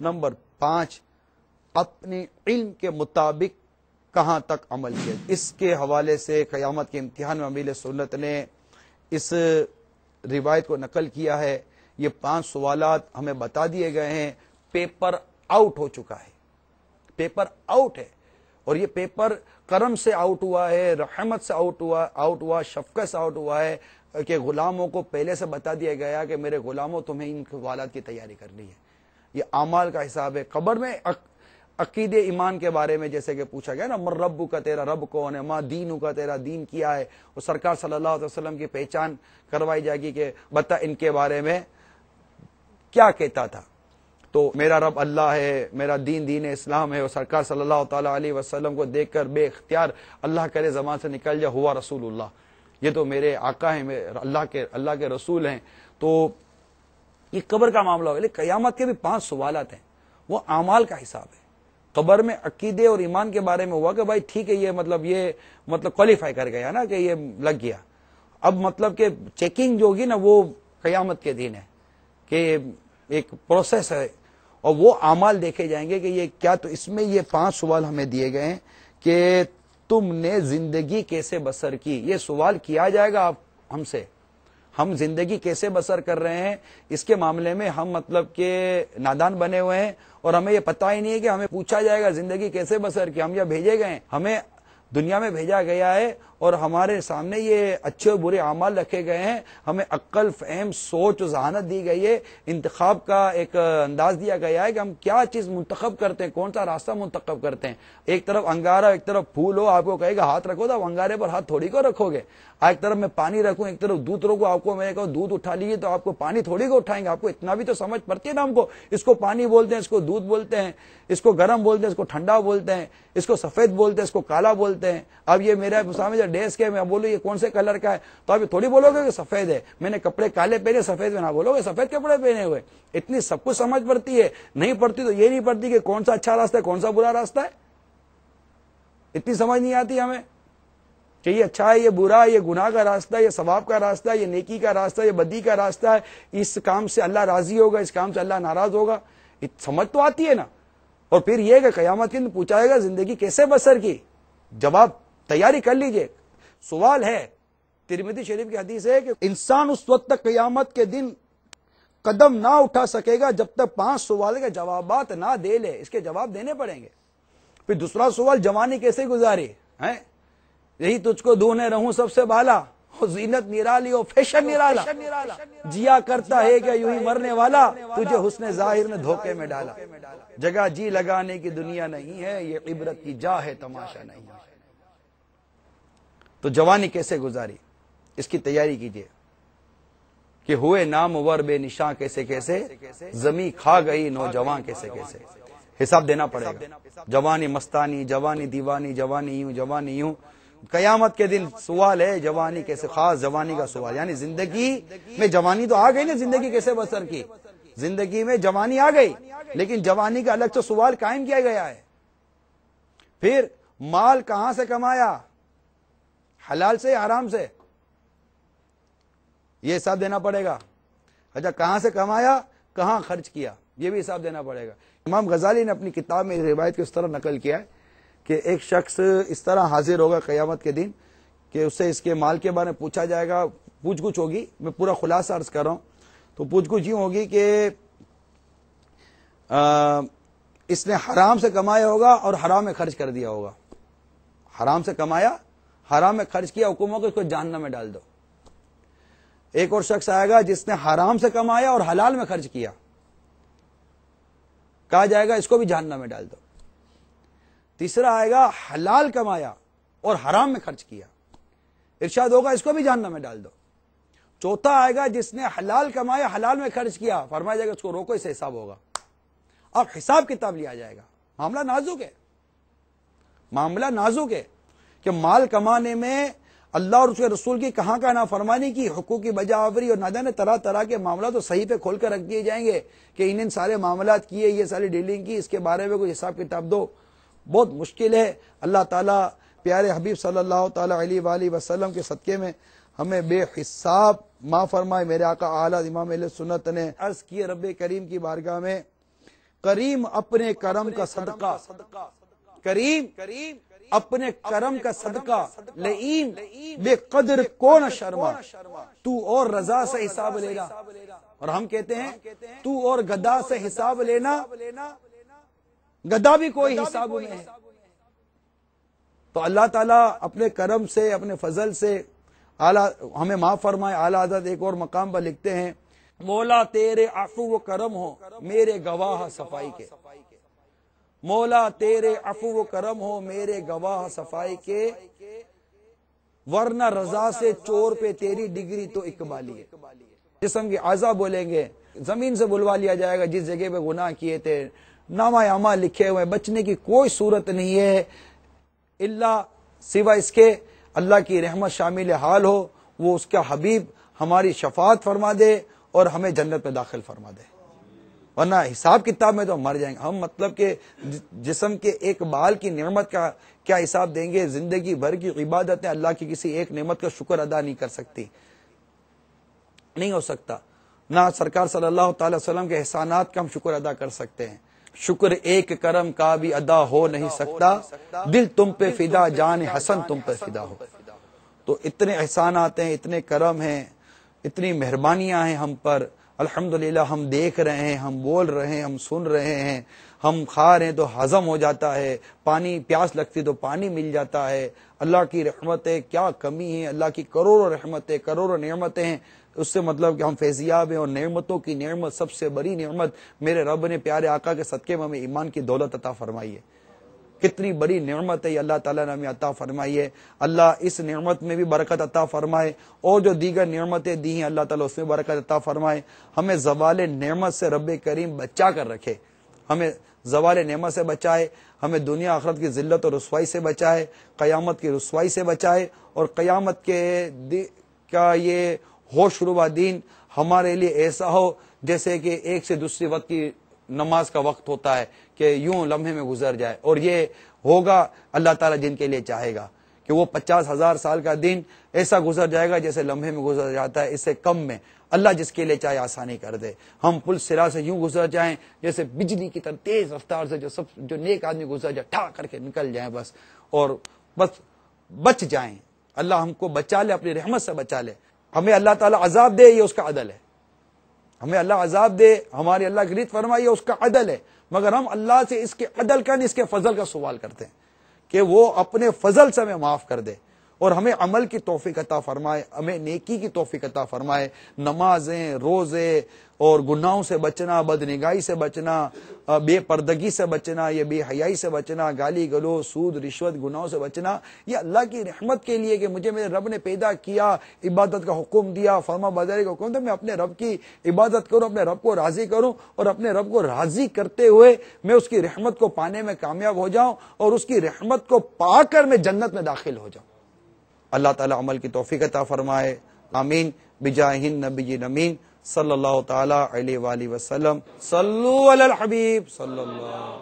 نمبر 5، اپنے علم کے مطابق کہاں تک عمل کیا. اس کے حوالے سے قیامت کے امتحان میں امیل سنت نے اس روایت کو نقل کیا ہے. یہ 5 سوالات ہمیں بتا دیے گئے ہیں. پیپر آؤٹ ہو چکا ہے، پیپر آؤٹ ہے. اور یہ پیپر کرم سے آؤٹ ہوا ہے، رحمت سے آؤٹ ہوا، شفقت سے آؤٹ ہوا ہے کہ غلاموں کو پہلے سے بتا دیا گیا کہ میرے غلاموں تمہیں ان سوالات کی تیاری کرنی ہے. یہ اعمال کا حساب ہے. قبر میں عقید ایمان کے بارے میں جیسے کہ پوچھا گیا نا، مر ربو کا، تیرا رب کون ہے، ماں دینو کا، تیرا دین کیا ہے. اور سرکار صلی اللہ علیہ وسلم کی پہچان کروائی جائے گی کہ بتا ان کے بارے میں کیا کہتا تھا. تو میرا رب اللہ ہے، میرا دین اسلام ہے. اور سرکار صلی اللہ تعالی علیہ وسلم کو دیکھ کر بے اختیار اللہ کرے زبان سے نکل جائے، ہوا رسول اللہ، یہ تو میرے آقا ہیں، اللہ کے رسول ہیں. تو یہ قبر کا معاملہ ہوگا. لیکن قیامت کے بھی 5 سوالات ہیں، وہ اعمال کا حساب ہے. قبر میں عقیدے اور ایمان کے بارے میں ہوا کہ بھائی ٹھیک ہے، یہ مطلب کوالیفائی کر گیا نا، کہ یہ لگ گیا. اب مطلب کہ چیکنگ جو ہوگی نا، وہ قیامت کے دن ہے، کہ ایک پروسیس ہے. اور وہ اعمال دیکھے جائیں گے کہ یہ کیا. تو اس میں یہ 5 سوال ہمیں دیے گئے ہیں کہ تم نے زندگی کیسے بسر کی. یہ سوال کیا جائے گا ہم سے، ہم زندگی کیسے بسر کر رہے ہیں. اس کے معاملے میں ہم مطلب کہ نادان بنے ہوئے ہیں، اور ہمیں یہ پتہ ہی نہیں ہے کہ ہمیں پوچھا جائے گا زندگی کیسے بسر کی. ہم یہ بھیجے گئے ہیں، ہمیں دنیا میں بھیجا گیا ہے، اور ہمارے سامنے یہ اچھے اور برے اعمال رکھے گئے ہیں. ہمیں عقل، فہم، سوچ و ذہانت دی گئی ہے. انتخاب کا ایک انداز دیا گیا ہے کہ ہم کیا چیز منتخب کرتے ہیں، کون سا راستہ منتخب کرتے ہیں. ایک طرف انگارہ، ایک طرف پھول ہو، آپ کو کہے گا ہاتھ رکھو، تو انگارے پر ہاتھ تھوڑی کو رکھو گے. ایک طرف میں پانی رکھوں، ایک طرف دودھ رکھوں، آپ کو میں کہوں دودھ اٹھا لیجیے، تو آپ کو پانی تھوڑی کو اٹھائیں گے. آپ کو اتنا بھی تو سمجھ پڑتی ہے نا ہم کو. اس کو پانی بولتے ہیں، اس کو دودھ بولتے ہیں، اس کو گرم بولتے ہیں، اس کو ٹھنڈا بولتے ہیں، اس کو سفید بولتے ہیں، اس کو کالا بولتے ہیں. اب یہ میرا سامنے ڈیسک ہے، میں بولوں یہ کون سے کلر کا ہے، تو آپ یہ تھوڑی بولو گے کہ سفید ہے. میں نے کپڑے کالے پہنے، سفید میں نہ بولو گے سفید کپڑے پہنے ہوئے. اتنی سب کچھ سمجھ پڑتی ہے. نہیں پڑتی تو یہ نہیں پڑتی کہ کون سا اچھا راستہ ہے، کون سا برا راستہ ہے. اتنی سمجھ نہیں آتی ہمیں کہ یہ اچھا ہے، یہ برا ہے، یہ گناہ کا راستہ ہے، یہ ثواب کا راستہ ہے، یہ نیکی کا راستہ ہے، یہ بدی کا راستہ ہے. اس کام سے اللہ راضی ہوگا، اس کام سے اللہ ناراض ہوگا. سمجھ تو آتی ہے نا. اور پھر یہ کہ قیامت کے دن پوچھا جائے گا زندگی کیسے بسر کی. جواب تیاری کر لیجئے. سوال ہے، ترمذی شریف کی حدیث ہے کہ انسان اس وقت تک قیامت کے دن قدم نہ اٹھا سکے گا جب تک 5 سوال کے جوابات نہ دے لے. اس کے جواب دینے پڑیں گے. پھر دوسرا سوال، جوانی کیسے گزاری ہے. یہی تجھ کو دھونے رہوں سب سے بالا، زینت نرالی ہو فیشن نرالا، جیا کرتا ہے کہ یوں ہی مرنے والا، تجھے حسن ظاہر نے دھوکے میں ڈالا. جگہ جی لگانے کی دنیا نہیں ہے، یہ عبرت کی جا ہے، تماشا نہیں ہے. تو جوانی کیسے گزاری، اس کی تیاری کیجئے. کہ ہوئے نامور بے نشاں کیسے کیسے، زمیں کھا گئی نوجوان کیسے کیسے. حساب دینا پڑے گا. جوانی مستانی، جوانی دیوانی، جوانی یوں، جوانی یوں. قیامت کے دن سوال ہے جوانی کیسے، خاص جوانی کا سوال، یعنی زندگی میں جوانی تو آ گئی نا، زندگی کیسے بسر کی، زندگی میں جوانی آ گئی، لیکن جوانی کا الگ سے سوال قائم کیا گیا ہے۔ پھر مال کہاں سے کمایا، حلال سے یا حرام سے، یہ حساب دینا پڑے گا۔ اچھا کہاں سے کمایا، کہاں خرچ کیا، یہ بھی حساب دینا پڑے گا۔ امام غزالی نے اپنی کتاب میں روایت کو اس طرح نقل کیا ہے کہ ایک شخص اس طرح حاضر ہوگا قیامت کے دن کہ اس سے اس کے مال کے بارے میں پوچھا جائے گا، پوچھ گچھ ہوگی، میں پورا خلاصہ عرض کر رہا ہوں، تو پوچھ گچھ یوں ہوگی کہ اس نے حرام سے کمایا ہوگا اور حرام میں خرچ کر دیا ہوگا، حرام سے کمایا، حرام میں خرچ کیا، حکم ہوگا اس کو جہنم میں ڈال دو۔ ایک اور شخص آئے گا جس نے حرام سے کمایا اور حلال میں خرچ کیا، کہا جائے گا اس کو بھی جہنم میں ڈال دو۔ تیسرا آئے گا حلال کمایا اور حرام میں خرچ کیا، ارشاد ہوگا اس کو بھی جہنم میں ڈال دو۔ چوتھا آئے گا جس نے حلال کمایا حلال میں خرچ کیا، فرمایا جائے گا اس کو روکو، اس سے حساب ہوگا، اب حساب کتاب لیا جائے گا۔ معاملہ نازک ہے، معاملہ نازک ہے کہ مال کمانے میں اللہ اور اس کے رسول کی کہاں کا نافرمانی کی، حقوق کی بجاوری اور نہ جانے طرح طرح کے معاملات تو صحیح پہ کھول کر رکھ دیے جائیں گے کہ ان سارے معاملات کیے، یہ ساری ڈیلنگ کی، اس کے بارے میں کوئی حساب کتاب دو، بہت مشکل ہے۔ اللہ تعالیٰ پیارے حبیب صلی اللہ تعالیٰ علیہ وآلہ وسلم کے صدقے میں ہمیں بے حساب معاف فرمائے۔ میرے آقا اعلیٰ امام اہل سنت نے عرض کیے رب کریم کی بارگاہ میں، کریم اپنے کرم کا صدقہ، کریم اپنے کرم کا صدقہ، لئیم بے قدر کون شرما، تو اور رضا سے حساب لینا، اور ہم کہتے ہیں تو اور گدا سے حساب لینا، گدا بھی کوئی حساب نہیں ہے۔ تو اللہ تعالیٰ اپنے کرم سے، اپنے فضل سے ہمیں معاف فرمائے۔ اعلیٰ حضرت ایک اور مقام پر لکھتے ہیں، مولا تیرے عفو و کرم ہو میرے گواہ صفائی کے، مولا تیرے عفو و کرم ہو میرے گواہ صفائی کے، ورنہ رضا سے چور پہ تیری ڈگری تو اقبالی ہے۔ جسم کے اعضاء بولیں گے، زمین سے بلوا لیا جائے گا جس جگہ پہ گناہ کیے تھے، نامہ اعمال لکھے ہوئے، بچنے کی کوئی صورت نہیں ہے الا سوا اس کے اللہ کی رحمت شامل حال ہو، وہ اس کا حبیب ہماری شفاعت فرما دے اور ہمیں جنت میں داخل فرما دے، ورنہ حساب کتاب میں تو مر جائیں گے ہم۔ مطلب کہ جسم کے ایک بال کی نعمت کا کیا حساب دیں گے؟ زندگی بھر کی عبادتیں اللہ کی کسی ایک نعمت کا شکر ادا نہیں کر سکتی، نہیں ہو سکتا۔ نہ سرکار صلی اللہ تعالی وسلم کے احسانات کا ہم شکر ادا کر سکتے ہیں، شکر ایک کرم کا بھی ادا ہو نہیں سکتا، دل تم پہ فدا جان حسن تم پہ فدا ہو۔ تو اتنے احسانات ہیں، اتنے کرم ہیں، اتنی مہربانیاں ہیں ہم پر، الحمدللہ ہم دیکھ رہے ہیں، ہم بول رہے ہیں، ہم سن رہے ہیں، ہم کھا رہے ہیں تو ہضم ہو جاتا ہے، پانی پیاس لگتی تو پانی مل جاتا ہے۔ اللہ کی رحمتیں کیا کمی ہے، اللہ کی کروڑوں رحمتیں، کروڑوں نعمتیں ہیں، اس سے مطلب کہ ہم فیضیاب ہیں، اور نعمتوں کی نعمت سب سے بڑی نعمت میرے رب نے پیارے آقا کے صدقے میں ہمیں ایمان کی دولت عطا فرمائی ہے۔ کتنی بڑی نعمت ہے یہ اللہ تعالیٰ نے ہمیں عطا فرمائی ہے۔ اللہ اس نعمت میں بھی برکت عطا فرمائے، اور جو دیگر نعمتیں دی ہیں اللہ تعالیٰ اس میں برکت عطا فرمائے۔ ہمیں زوال نعمت سے رب کریم بچا کر رکھے، ہمیں زوال نعمت سے بچائے، ہمیں دنیا آخرت کی ذلت اور رسوائی سے بچائے، قیامت کی رسوائی سے بچائے، اور قیامت کا یہ ہوش ربا دین ہمارے لیے ایسا ہو جیسے کہ ایک سے دوسری وقت کی نماز کا وقت ہوتا ہے کہ یوں لمحے میں گزر جائے، اور یہ ہوگا اللہ تعالیٰ جن کے لیے چاہے گا کہ وہ 50,000 سال کا دن ایسا گزر جائے گا جیسے لمحے میں گزر جاتا ہے، اس سے کم میں اللہ جس کے لیے چاہے آسانی کر دے۔ ہم پل صراط سے یوں گزر جائیں جیسے بجلی کی طرح تیز رفتار سے جو نیک آدمی گزر جائے، ٹھا کر کے نکل جائیں بس، اور بس بچ جائیں۔ اللہ ہم کو بچا لے، اپنی رحمت سے بچا لے۔ ہمیں اللہ تعالیٰ عذاب دے، یہ اس کا عدل ہے، ہمیں اللہ عذاب دے، ہماری اللہ کی رحمت فرمائے، یہ اس کا عدل ہے، مگر ہم اللہ سے اس کے عدل کا نہیں، اس کے فضل کا سوال کرتے ہیں کہ وہ اپنے فضل سے ہمیں معاف کر دے، اور ہمیں عمل کی توفیق عطا فرمائے، ہمیں نیکی کی توفیق عطا فرمائے، نمازیں، روزے، اور گناہوں سے بچنا، بدنگاہی سے بچنا، بے پردگی سے بچنا، یہ بے حیائی سے بچنا، گالی گلو، سود، رشوت، گناہوں سے بچنا، یہ اللہ کی رحمت کے لیے کہ مجھے میرے رب نے پیدا کیا، عبادت کا حکم دیا، فرما برداری کا حکم دیا، میں اپنے رب کی عبادت کروں، اپنے رب کو راضی کروں، اور اپنے رب کو راضی کرتے ہوئے میں اس کی رحمت کو پانے میں کامیاب ہو جاؤں، اور اس کی رحمت کو پا کر میں جنت میں داخل ہو جاؤں۔ اللہ تعالی عمل کی توفیق عطا فرمائے، آمین بجاہ النبی الامین صلی اللہ تعالی علیہ وآلہ وسلم۔ صلو علی الحبیب صلی اللہ